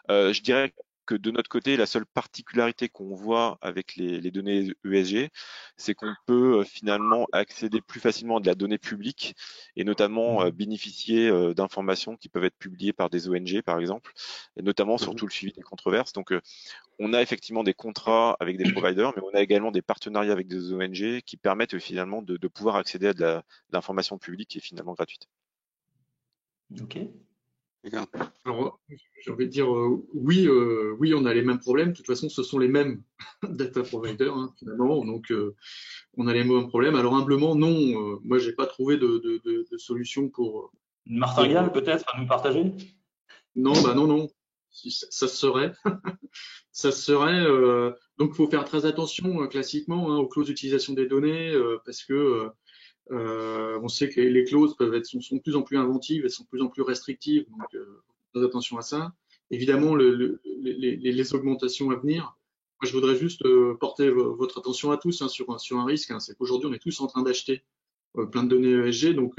[SPEAKER 4] Je dirais que de notre côté, la seule particularité qu'on voit avec les données ESG, c'est qu'on peut finalement accéder plus facilement à de la donnée publique et notamment bénéficier d'informations qui peuvent être publiées par des ONG, par exemple, et notamment sur tout le suivi des controverses. Donc, on a effectivement des contrats avec des providers, mais on a également des partenariats avec des ONG qui permettent finalement de pouvoir accéder à de l'information publique qui est finalement gratuite.
[SPEAKER 1] Ok.
[SPEAKER 3] Alors, j'ai envie de dire oui, on a les mêmes problèmes. De toute façon, ce sont les mêmes data providers, hein, finalement. Donc, on a les mêmes problèmes. Alors, humblement, non. Moi, j'ai pas trouvé de solution pour.
[SPEAKER 1] Une martingale peut-être à nous partager?
[SPEAKER 3] Non, bah non. Ça se serait. Ça se serait. Donc, il faut faire très attention, classiquement, hein, aux clauses d'utilisation des données, parce que on sait que les clauses sont de plus en plus inventives, elles sont de plus en plus restrictives, donc faites attention à ça. Évidemment, les augmentations à venir. Moi, je voudrais juste porter votre attention à tous, hein, sur un risque, hein, c'est qu'aujourd'hui, on est tous en train d'acheter plein de données ESG, donc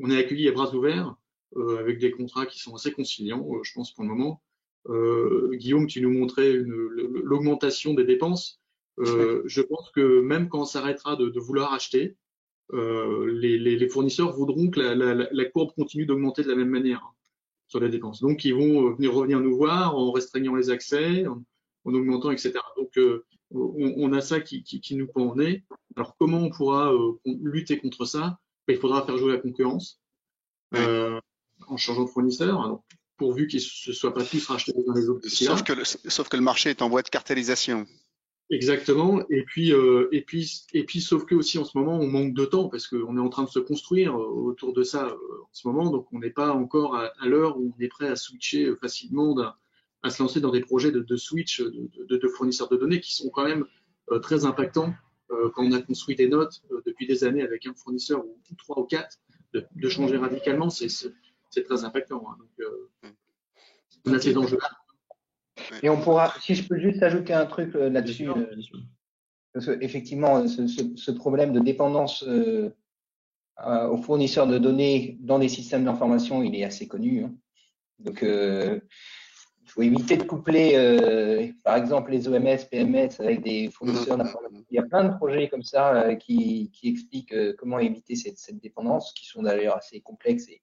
[SPEAKER 3] on est accueillis à bras ouverts avec des contrats qui sont assez conciliants, je pense, pour le moment. Guillaume, tu nous montrais l'augmentation des dépenses. Je pense que même quand on s'arrêtera de vouloir acheter, les fournisseurs voudront que la courbe continue d'augmenter de la même manière, hein, sur les dépenses. Donc, ils vont revenir nous voir en restreignant les accès, en augmentant, etc. Donc, on a ça qui nous pend au nez. Alors, comment on pourra lutter contre ça? Il faudra faire jouer la concurrence en changeant de fournisseur, alors, pourvu qu'ils ne soient pas tous rachetés les uns les autres.
[SPEAKER 2] Sauf que le marché est en voie de cartellisation.
[SPEAKER 3] Exactement. Et puis, sauf que aussi en ce moment, on manque de temps parce qu'on est en train de se construire autour de ça en ce moment. Donc, on n'est pas encore à l'heure où on est prêt à switcher facilement, à se lancer dans des projets de switch de fournisseurs de données qui sont quand même très impactants. Quand on a construit des notes depuis des années avec un fournisseur ou 3 ou 4, de changer radicalement, c'est très impactant, hein. Donc, on a ces enjeux-là.
[SPEAKER 5] Et on pourra, si je peux juste ajouter un truc là-dessus, parce que effectivement, ce problème de dépendance aux fournisseurs de données dans les systèmes d'information, il est assez connu, hein. Donc, il faut éviter de coupler, par exemple, les OMS, PMS avec des fournisseurs d'information. Il y a plein de projets comme ça qui expliquent comment éviter cette dépendance, qui sont d'ailleurs assez complexes et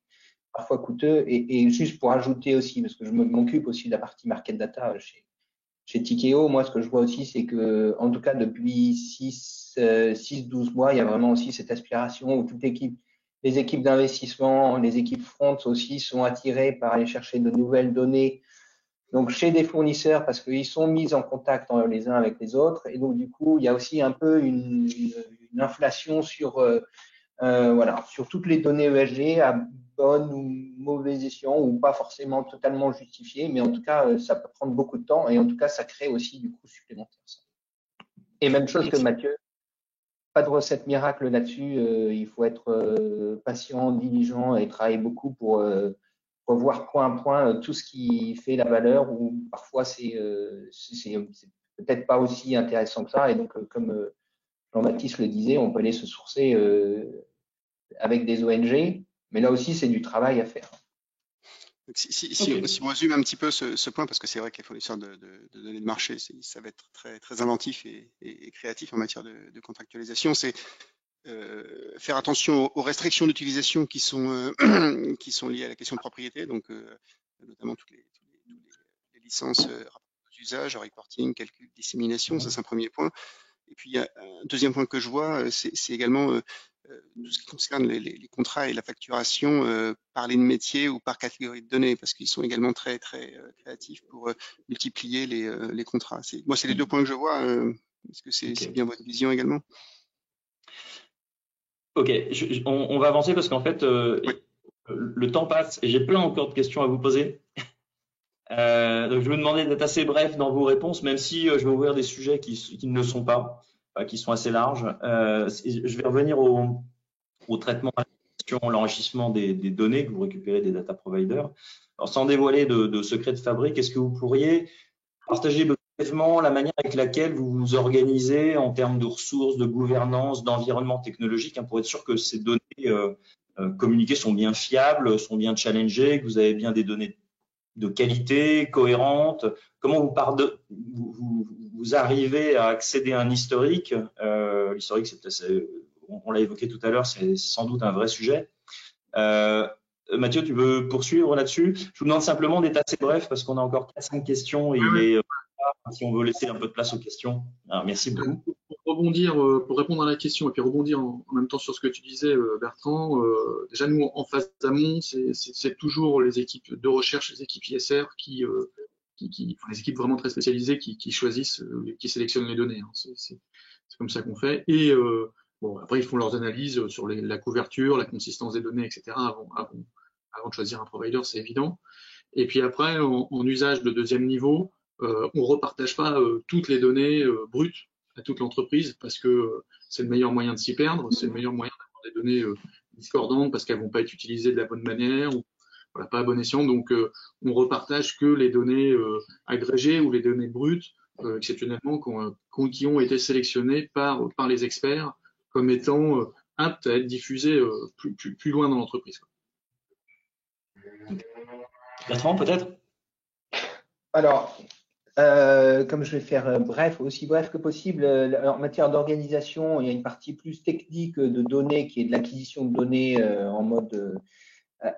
[SPEAKER 5] parfois coûteux. Et juste pour ajouter aussi, parce que je m'occupe aussi de la partie market data chez Tikeo, moi, ce que je vois aussi, c'est que, en tout cas, depuis 6-12 mois, il y a vraiment aussi cette aspiration où les équipes d'investissement, les équipes front aussi sont attirées par aller chercher de nouvelles données. Donc, chez des fournisseurs, parce qu'ils sont mis en contact les uns avec les autres. Et donc, du coup, il y a aussi un peu une inflation sur toutes les données ESG à bonne ou mauvaise escient ou pas forcément totalement justifiées, mais en tout cas, ça peut prendre beaucoup de temps et en tout cas, ça crée aussi du coût supplémentaire. Et même chose que Mathieu, pas de recette miracle là-dessus, il faut être patient, diligent et travailler beaucoup pour revoir point à point tout ce qui fait la valeur ou parfois c'est peut-être pas aussi intéressant que ça et donc comme Jean-Baptiste le disait, on peut aller se sourcer avec des ONG, mais là aussi, c'est du travail à faire.
[SPEAKER 2] Si on résume un petit peu ce point, parce que c'est vrai que les fournisseurs de données de marché, ça va être très, très inventif et créatif en matière de contractualisation, c'est faire attention aux restrictions d'utilisation qui sont liées à la question de propriété, donc notamment toutes les licences, rapports d'usage, reporting, calcul, dissémination, ça c'est un premier point. Et puis, il y a un deuxième point que je vois, c'est également tout ce qui concerne les contrats et la facturation par ligne métier ou par catégorie de données, parce qu'ils sont également très, très créatifs pour multiplier les contrats. Moi, c'est les deux points que je vois. Est-ce que c'est bien votre vision également?
[SPEAKER 1] Ok, on va avancer parce qu'en fait, le temps passe et j'ai plein encore de questions à vous poser. Donc, je vais vous demander d'être assez bref dans vos réponses, même si je vais ouvrir des sujets qui ne le sont pas, qui sont assez larges. Je vais revenir au traitement, l'enrichissement des données que vous récupérez des data providers. Alors, sans dévoiler de secret de fabrique, est-ce que vous pourriez partager brièvement la manière avec laquelle vous vous organisez en termes de ressources, de gouvernance, d'environnement technologique, hein, pour être sûr que ces données communiquées sont bien fiables, sont bien challengées, que vous avez bien des données de qualité, cohérente? Comment vous arrivez à accéder à un historique? L'historique, on l'a évoqué tout à l'heure, c'est sans doute un vrai sujet. Mathieu, tu veux poursuivre là-dessus? Je vous demande simplement d'être assez bref parce qu'on a encore 4-5 questions et il est si on veut laisser un peu de place aux questions. Alors, merci beaucoup.
[SPEAKER 3] Pour rebondir, pour répondre à la question et puis rebondir en même temps sur ce que tu disais, Bertrand, déjà nous en phase d'amont, c'est toujours les équipes de recherche, les équipes ISR enfin, les équipes vraiment très spécialisées qui choisissent, qui sélectionnent les données. Hein. C'est comme ça qu'on fait. Et bon, après ils font leurs analyses sur la couverture, la consistance des données, etc. Avant de choisir un provider, c'est évident. Et puis après, en usage de deuxième niveau, on repartage pas toutes les données brutes à toute l'entreprise parce que c'est le meilleur moyen de s'y perdre, c'est le meilleur moyen d'avoir des données discordantes parce qu'elles vont pas être utilisées de la bonne manière ou voilà, pas à bon escient. Donc on repartage que les données agrégées ou les données brutes, exceptionnellement, qui ont été sélectionnées par les experts comme étant aptes à être diffusées plus loin dans l'entreprise.
[SPEAKER 1] Bertrand, peut-être?
[SPEAKER 5] Alors, comme je vais faire bref, aussi bref que possible, en matière d'organisation, il y a une partie plus technique de données qui est de l'acquisition de données en mode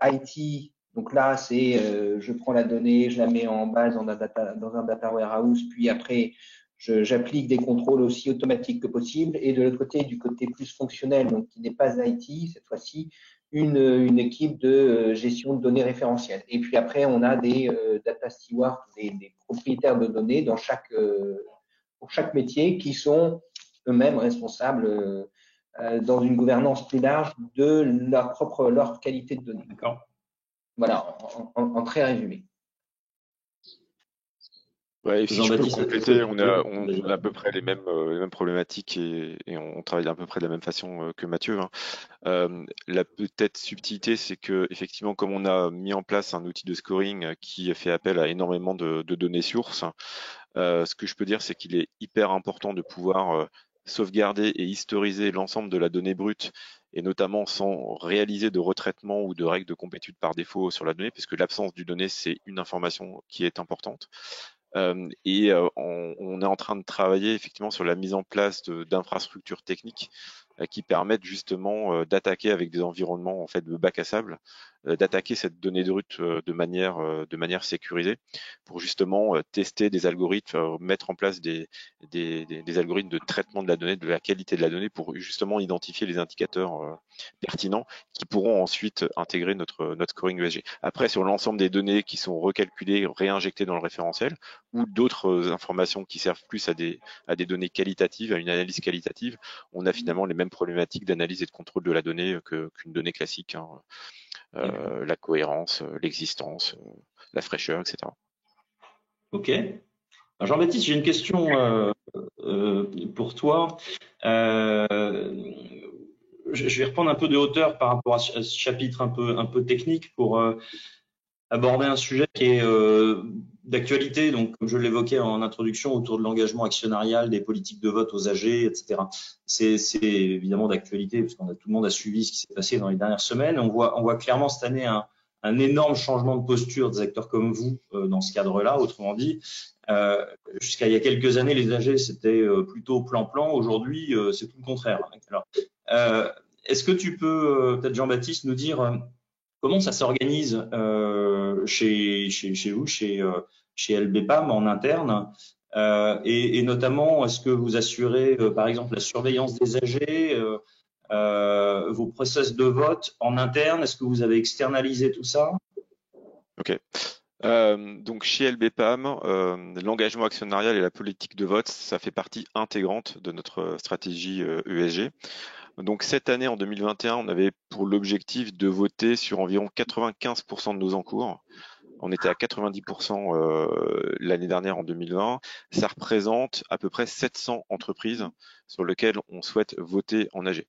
[SPEAKER 5] IT. Donc là, c'est je prends la donnée, je la mets en base dans un data warehouse, puis après, j'applique des contrôles aussi automatiques que possible. Et de l'autre côté, du côté plus fonctionnel, donc qui n'est pas IT, cette fois-ci, une équipe de gestion de données référentielles. Et puis après, on a des data stewards, des propriétaires de données pour chaque métier qui sont eux-mêmes responsables dans une gouvernance plus large de leur qualité de données.
[SPEAKER 1] D'accord.
[SPEAKER 5] Voilà, en très résumé.
[SPEAKER 4] Ouais, et si je peux compléter, on a à peu près les mêmes problématiques et on travaille à peu près de la même façon que Mathieu. Hein. La peut-être subtilité, c'est que effectivement, comme on a mis en place un outil de scoring qui fait appel à énormément de données sources, ce que je peux dire, c'est qu'il est hyper important de pouvoir sauvegarder et historiser l'ensemble de la donnée brute, et notamment sans réaliser de retraitement ou de règles de complétude par défaut sur la donnée, puisque l'absence du données, c'est une information qui est importante. On est en train de travailler effectivement sur la mise en place d'infrastructures techniques qui permettent justement d'attaquer avec des environnements en fait de bac à sable, d'attaquer cette donnée brute de manière sécurisée pour justement tester des algorithmes, mettre en place des algorithmes de traitement de la donnée, de la qualité de la donnée pour justement identifier les indicateurs pertinents qui pourront ensuite intégrer notre scoring ESG. Après, sur l'ensemble des données qui sont recalculées, réinjectées dans le référentiel ou d'autres informations qui servent plus à des données qualitatives, à une analyse qualitative, on a finalement les mêmes problématiques d'analyse et de contrôle de la donnée qu'une donnée classique, hein. La cohérence, l'existence, la fraîcheur, etc.
[SPEAKER 1] Ok. Jean-Baptiste, j'ai une question pour toi. Je vais reprendre un peu de hauteur par rapport à ce chapitre un peu technique pour aborder un sujet qui est d'actualité, donc comme je l'évoquais en introduction, autour de l'engagement actionnarial, des politiques de vote aux AG, etc. C'est évidemment d'actualité parce tout le monde a suivi ce qui s'est passé dans les dernières semaines. On voit clairement cette année un énorme changement de posture des acteurs comme vous dans ce cadre-là. Autrement dit, jusqu'à il y a quelques années, les AG c'était plutôt plan-plan. Aujourd'hui, c'est tout le contraire. Alors, est-ce que tu peux peut-être Jean-Baptiste nous dire comment ça s'organise chez vous, chez LBPAM en interne et notamment, est-ce que vous assurez, par exemple, la surveillance des AG, vos process de vote en interne? Est-ce que vous avez externalisé tout ça?
[SPEAKER 4] Ok. Donc chez LBPAM, l'engagement actionnarial et la politique de vote, ça fait partie intégrante de notre stratégie ESG. Donc cette année, en 2021, on avait pour l'objectif de voter sur environ 95% de nos encours. On était à 90% l'année dernière en 2020. Ça représente à peu près 700 entreprises sur lesquelles on souhaite voter en AG.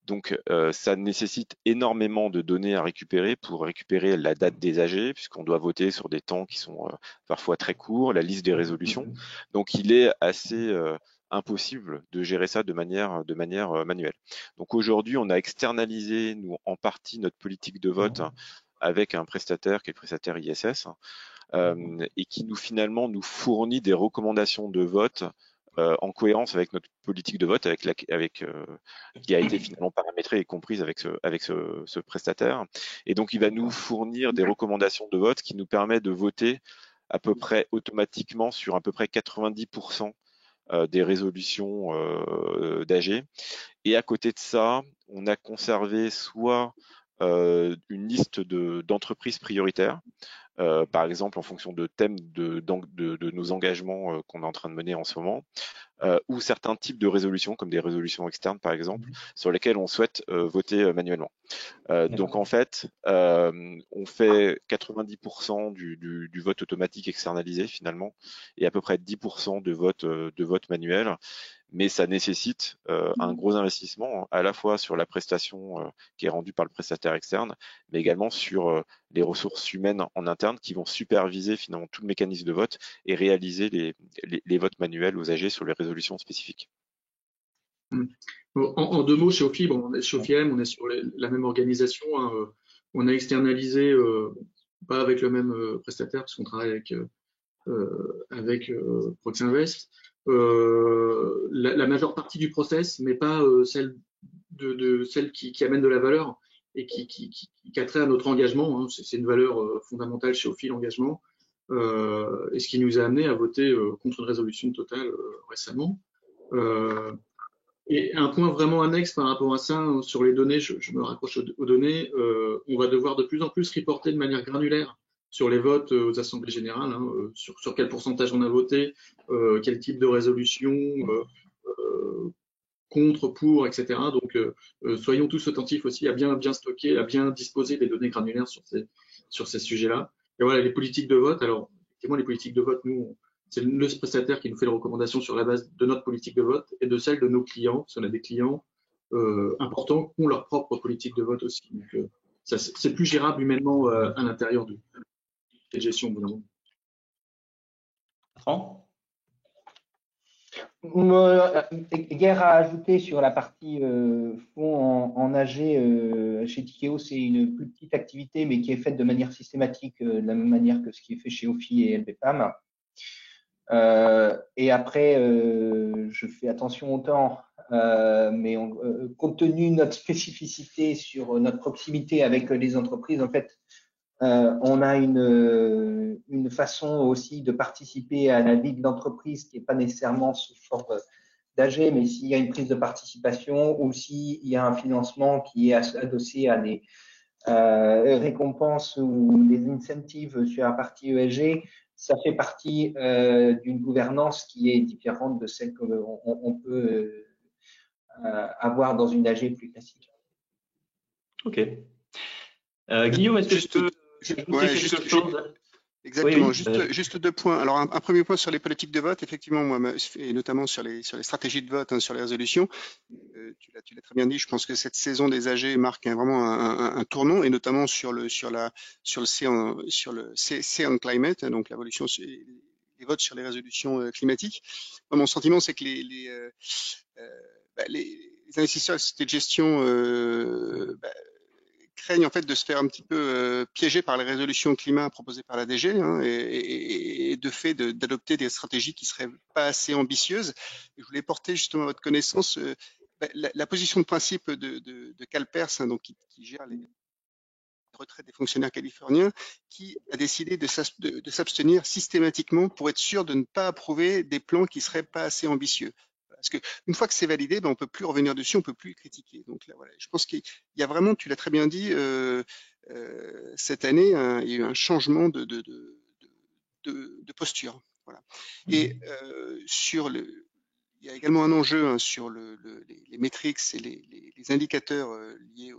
[SPEAKER 4] Donc ça nécessite énormément de données à récupérer pour récupérer la date des AG, puisqu'on doit voter sur des temps qui sont parfois très courts, la liste des résolutions. Donc il est assez impossible de gérer ça de manière manuelle. Donc aujourd'hui, on a externalisé nous en partie notre politique de vote avec un prestataire qui est le prestataire ISS et qui finalement nous fournit des recommandations de vote en cohérence avec notre politique de vote, qui a été finalement paramétrée et comprise avec ce prestataire. Et donc, il va nous fournir des recommandations de vote qui nous permettent de voter à peu près automatiquement sur à peu près 90% des résolutions d'AG. Et à côté de ça, on a conservé soit une liste d'entreprises prioritaires, par exemple en fonction de thèmes de nos engagements qu'on est en train de mener en ce moment, ou certains types de résolutions, comme des résolutions externes par exemple, sur lesquelles on souhaite voter manuellement. Donc en fait, on fait 90% du vote automatique externalisé finalement, et à peu près 10% de vote manuel. Mais ça nécessite un gros investissement à la fois sur la prestation qui est rendue par le prestataire externe, mais également sur les ressources humaines en interne qui vont superviser finalement tout le mécanisme de vote et réaliser les votes manuels aux AG sur les résolutions spécifiques.
[SPEAKER 3] En deux mots, chez OFI, chez OFIM, on est sur la même organisation, hein, on a externalisé, pas avec le même prestataire, parce qu'on travaille avec Proxinvest, la majeure partie du process, mais pas celle qui amène de la valeur et qui a trait à notre engagement. Hein. C'est une valeur fondamentale chez OFI, l'engagement, et ce qui nous a amené à voter contre une résolution totale récemment. Et un point vraiment annexe par rapport à ça, sur les données, je me raccroche aux données, on va devoir de plus en plus reporter de manière granulaire sur les votes aux assemblées générales, hein, sur quel pourcentage on a voté, quel type de résolution, contre, pour, etc. Donc, soyons tous attentifs aussi à bien stocker, à bien disposer des données granulaires sur ces sujets-là. Et voilà, les politiques de vote. Alors, effectivement, les politiques de vote, nous, c'est le prestataire qui nous fait les recommandations sur la base de notre politique de vote et de celle de nos clients, parce qu'on a des clients importants qui ont leur propre politique de vote aussi. Donc, c'est plus gérable humainement à l'intérieur de la gestion.
[SPEAKER 1] Bertrand ?
[SPEAKER 5] Guerre à ajouter sur la partie fonds en AG chez Tikeo, c'est une plus petite activité, mais qui est faite de manière systématique, de la même manière que ce qui est fait chez OFI et LBPAM. Et après, je fais attention au temps, mais compte tenu de notre spécificité sur notre proximité avec les entreprises, en fait, on a une façon aussi de participer à la vie de l'entreprise qui n'est pas nécessairement sous forme d'AG, mais s'il y a une prise de participation ou s'il y a un financement qui est adossé à des récompenses ou des incentives sur la partie ESG, ça fait partie d'une gouvernance qui est différente de celle qu'on peut avoir dans une AG plus classique.
[SPEAKER 1] Ok. Guillaume, est-ce que tu peux ajouter quelque chose ?
[SPEAKER 2] Exactement,
[SPEAKER 1] oui.
[SPEAKER 2] juste deux points. Alors, un premier point sur les politiques de vote, effectivement, moi, et notamment sur les stratégies de vote, hein, sur les résolutions. Tu l'as très bien dit, je pense que cette saison des AG marque vraiment un tournant, et notamment sur le C on Climate, donc l'évolution, les votes sur les résolutions climatiques. Moi, mon sentiment, c'est que les investisseurs de sociétés de gestion craignent en fait de se faire un petit peu piéger par les résolutions climat proposées par la DG, hein, et de fait d'adopter des stratégies qui seraient pas assez ambitieuses. Et je voulais porter justement à votre connaissance la position de principe de CalPERS, hein, donc qui gère les retraites des fonctionnaires californiens, qui a décidé de s'abstenir systématiquement pour être sûr de ne pas approuver des plans qui seraient pas assez ambitieux. Parce que une fois que c'est validé, on peut plus revenir dessus, on peut plus critiquer. Donc là, voilà, je pense qu'il y a vraiment, tu l'as très bien dit, cette année, il y a eu un changement de posture. Voilà. Et il y a également un enjeu, hein, sur les métriques et les indicateurs liés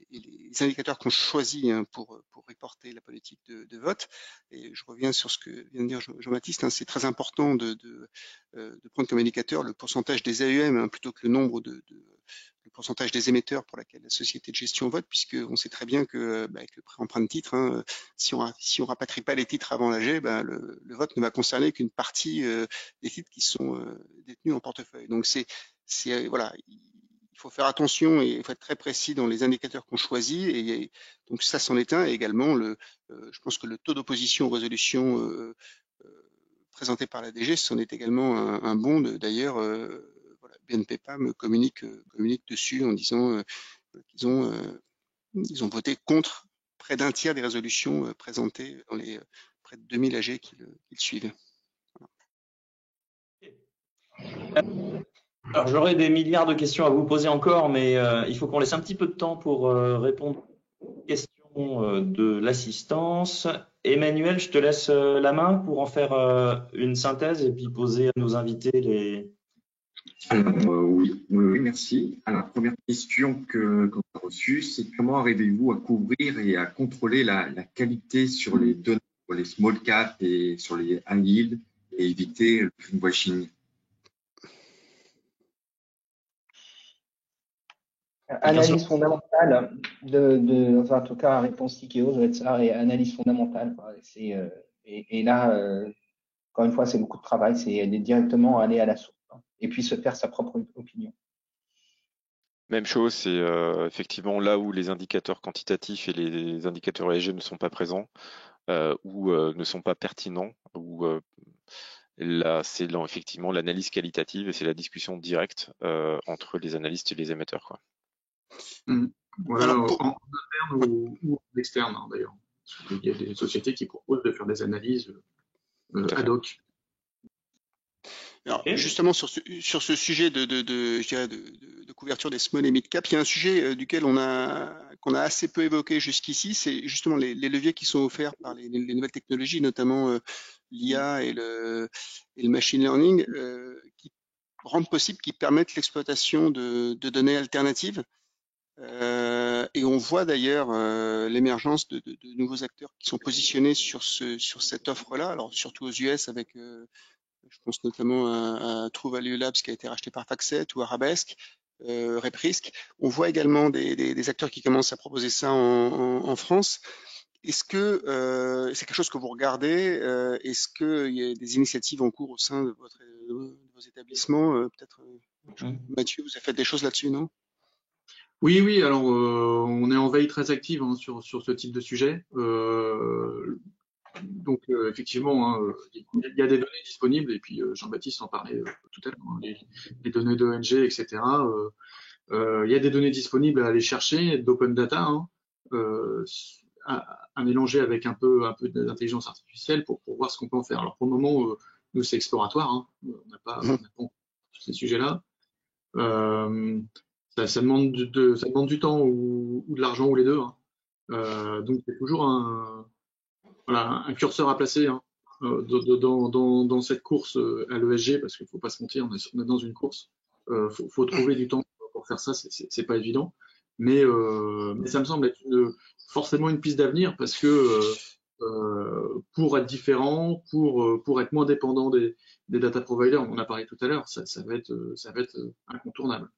[SPEAKER 2] les indicateurs qu'on choisit, hein, pour reporter la politique de vote. Et je reviens sur ce que vient de dire Jean-Baptiste, hein, c'est très important de prendre comme indicateur le pourcentage des AUM, hein, plutôt que le nombre le pourcentage des émetteurs pour laquelle la société de gestion vote, puisqu'on sait très bien que avec le préemprunt de titres, hein, si on rapatrie pas les titres avant l'AG, le vote ne va concerner qu'une partie des titres qui sont détenus en portefeuille. Donc voilà, il faut faire attention et il faut être très précis dans les indicateurs qu'on choisit. Et donc ça, c'en est un. Et également, je pense que le taux d'opposition aux résolutions présenté par la DG, c'en est également un bon. D'ailleurs, voilà, BNP Paribas communique dessus en disant qu'ils ont voté contre près d'un tiers des résolutions présentées près de 2000 AG qui le suivent.
[SPEAKER 1] Alors, j'aurais des milliards de questions à vous poser encore, mais il faut qu'on laisse un petit peu de temps pour répondre aux questions de l'assistance. Emmanuel, je te laisse la main pour en faire une synthèse et puis poser à nos invités les…
[SPEAKER 6] Alors, oui, merci. Alors, première question qu'on a reçue, c'est comment arrivez-vous à couvrir et à contrôler la qualité sur les données, sur les small caps et sur les high yield et éviter le greenwashing?
[SPEAKER 5] Analyse fondamentale enfin, en tout cas, réponse Tikeo doit être ça, et analyse fondamentale. Et là, encore une fois, c'est beaucoup de travail, c'est directement aller à la source, hein, et puis se faire sa propre opinion.
[SPEAKER 4] Même chose, c'est effectivement là où les indicateurs quantitatifs et les indicateurs ESG ne sont pas présents ou ne sont pas pertinents, ou là c'est effectivement l'analyse qualitative et c'est la discussion directe entre les analystes et les émetteurs, quoi.
[SPEAKER 3] Voilà, en interne ou en externe, hein, d'ailleurs. Il y a des sociétés qui proposent de faire des analyses ad hoc.
[SPEAKER 2] Alors, justement, sur ce sujet de couverture des small et mid cap, il y a un sujet qu'on a assez peu évoqué jusqu'ici, c'est justement les leviers qui sont offerts par les nouvelles technologies, notamment l'IA et le machine learning, qui rendent possible, qui permettent l'exploitation de données alternatives. Et on voit d'ailleurs l'émergence de nouveaux acteurs qui sont positionnés sur cette offre-là, alors surtout aux US avec je pense notamment à True Value Labs qui a été racheté par FactSet ou Arabesque, RepRisk. On voit également des acteurs qui commencent à proposer ça en France. Est-ce que c'est quelque chose que vous regardez? Est-ce qu'il y a des initiatives en cours au sein de vos établissements? Peut-être, Mathieu, vous avez fait des choses là-dessus, non?
[SPEAKER 3] Oui, alors on est en veille très active, hein, sur ce type de sujet. Donc effectivement, hein, il y a des données disponibles, et puis Jean-Baptiste en parlait tout à l'heure, hein, les données d'ONG, etc. Il y a des données disponibles à aller chercher, d'open data, hein, à mélanger avec un peu d'intelligence artificielle pour voir ce qu'on peut en faire. Alors pour le moment, nous c'est exploratoire, hein, on n'a pas tous ces sujets-là. Ça demande du temps ou de l'argent ou les deux, hein. Donc c'est toujours un curseur à placer, hein, dans cette course à l'ESG, parce qu'il faut pas se mentir, on est dans une course. Faut trouver du temps pour faire ça, c'est pas évident. Mais ça me semble être forcément une piste d'avenir, parce que pour être différent, pour être moins dépendant des data providers, on en a parlé tout à l'heure, ça va être incontournable.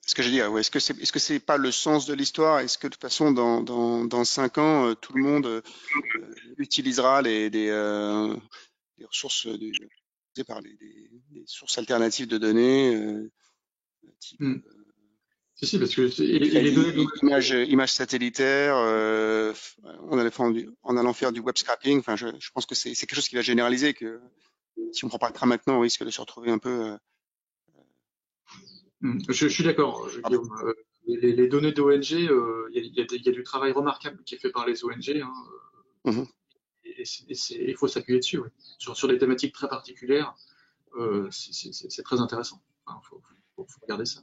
[SPEAKER 2] Ce que je veux dire, ouais, est-ce que c'est pas le sens de l'histoire? Est-ce que de toute façon, dans 5 ans, tout le monde utilisera des ressources par des sources alternatives de données, type
[SPEAKER 3] Si, parce que les données
[SPEAKER 2] images satellitaires, en allant faire du web scraping. Enfin, je pense que c'est quelque chose qui va généraliser, que si on ne prend pas le train maintenant, on risque de se retrouver un peu.
[SPEAKER 3] Je suis d'accord, Guillaume. Les données d'ONG, il y a du travail remarquable qui est fait par les ONG, hein, et il faut s'appuyer dessus, oui. Sur des thématiques très particulières, c'est très intéressant. Enfin, faut regarder ça.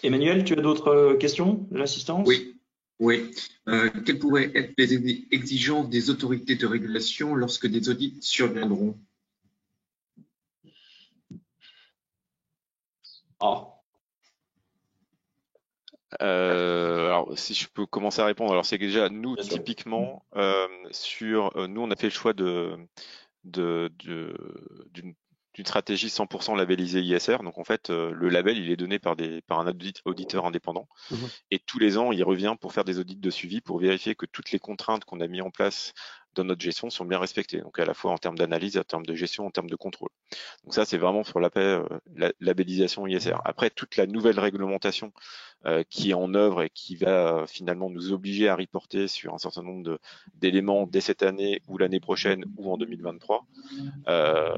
[SPEAKER 1] Emmanuel, tu as d'autres questions de l'assistance?
[SPEAKER 6] Oui. Quelles pourraient être les exigences des autorités de régulation lorsque des audits surviendront?
[SPEAKER 4] Alors, si je peux commencer à répondre, alors c'est que déjà nous typiquement nous on a fait le choix d'une stratégie 100% labellisée ISR. Donc en fait, le label il est donné par un auditeur indépendant, et tous les ans il revient pour faire des audits de suivi pour vérifier que toutes les contraintes qu'on a mis en place dans notre gestion sont bien respectées. Donc à la fois en termes d'analyse, en termes de gestion, en termes de contrôle. Donc ça, c'est vraiment sur la labellisation ISR. Après, toute la nouvelle réglementation qui est en œuvre et qui va finalement nous obliger à reporter sur un certain nombre d'éléments dès cette année ou l'année prochaine ou en 2023.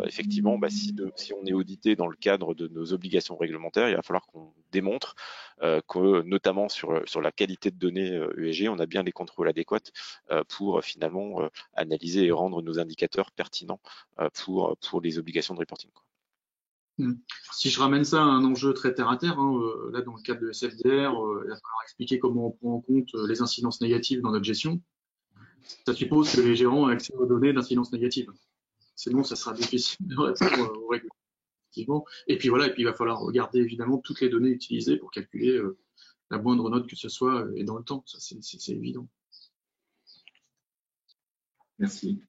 [SPEAKER 4] Effectivement, si on est audité dans le cadre de nos obligations réglementaires, il va falloir qu'on démontre que, notamment sur la qualité de données ESG, on a bien les contrôles adéquats pour finalement analyser et rendre nos indicateurs pertinents pour les obligations de reporting.
[SPEAKER 3] Si je ramène ça à un enjeu très terre à terre, là dans le cadre de SFDR, il va falloir expliquer comment on prend en compte les incidences négatives dans notre gestion. Ça suppose que les gérants aient accès aux données d'incidence négative. Sinon, ça sera difficile de répondre aux règles. Et puis voilà, il va falloir regarder évidemment toutes les données utilisées pour calculer la moindre note que ce soit et dans le temps. Ça, c'est évident.
[SPEAKER 6] Merci.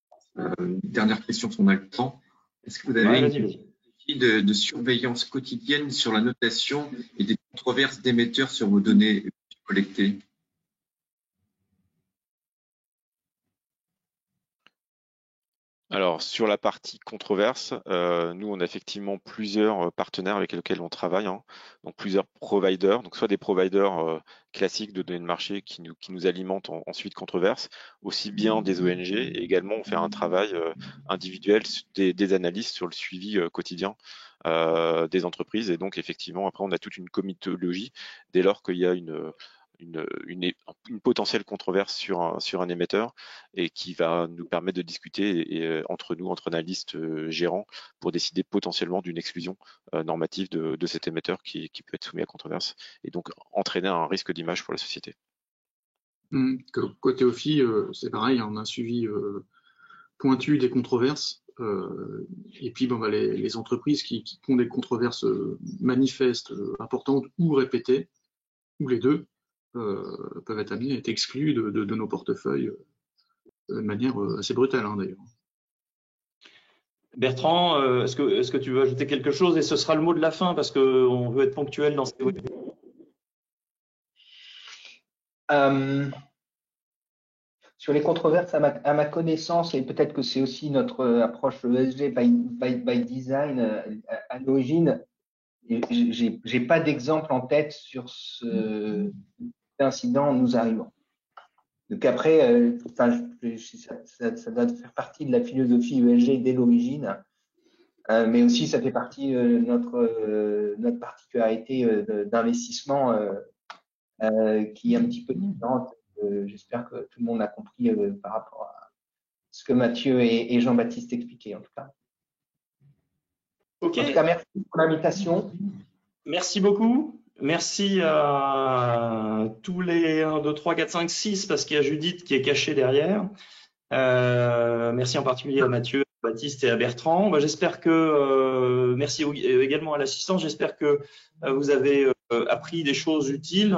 [SPEAKER 6] Dernière question, si on a le temps. Est-ce que vous avez une stratégie de surveillance quotidienne sur la notation et des controverses d'émetteurs sur vos données collectées?
[SPEAKER 4] Alors, sur la partie controverse, nous, on a effectivement plusieurs partenaires avec lesquels on travaille, donc plusieurs providers, donc soit des providers classiques de données de marché qui nous alimentent ensuite controverse, aussi bien des ONG, et également on fait un travail individuel des analystes sur le suivi quotidien des entreprises. Et donc, effectivement, après, on a toute une comitologie dès lors qu'il y a une potentielle controverse sur un émetteur et qui va nous permettre de discuter entre analystes gérants pour décider potentiellement d'une exclusion normative de cet émetteur qui peut être soumis à controverse et donc entraîner un risque d'image pour la société.
[SPEAKER 3] Côté OFI, c'est pareil, on a un suivi pointu des controverses et puis les entreprises qui ont des controverses manifestes, importantes ou répétées, ou les deux, peuvent être amenés à être exclus de nos portefeuilles de manière assez brutale d'ailleurs.
[SPEAKER 1] Bertrand, est-ce que tu veux ajouter quelque chose? Et ce sera le mot de la fin parce qu'on veut être ponctuel dans ces webinaires.
[SPEAKER 5] Sur les controverses, à ma connaissance, et peut-être que c'est aussi notre approche ESG by design à l'origine, j'ai pas d'exemple en tête sur ce incident nous arrivant. Donc après, ça doit faire partie de la philosophie ESG dès l'origine, mais aussi ça fait partie de notre particularité d'investissement qui est un petit peu différente. J'espère que tout le monde a compris par rapport à ce que Mathieu et Jean-Baptiste expliquaient en tout cas.
[SPEAKER 1] Ok.
[SPEAKER 5] En tout cas, merci pour l'invitation.
[SPEAKER 1] Merci beaucoup. Merci à tous les 1, 2, 3, 4, 5, 6 parce qu'il y a Judith qui est cachée derrière. Merci en particulier à Mathieu, à Baptiste et à Bertrand. J'espère que merci également à l'assistance. J'espère que vous avez appris des choses utiles.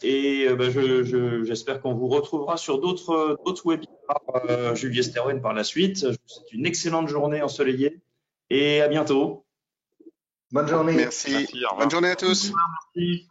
[SPEAKER 1] J'espère qu'on vous retrouvera sur d'autres webinaires Julie Esterwen par la suite. Je vous souhaite une excellente journée ensoleillée et à bientôt.
[SPEAKER 5] Bonne journée.
[SPEAKER 2] Merci. Bonne journée à tous.
[SPEAKER 3] Merci.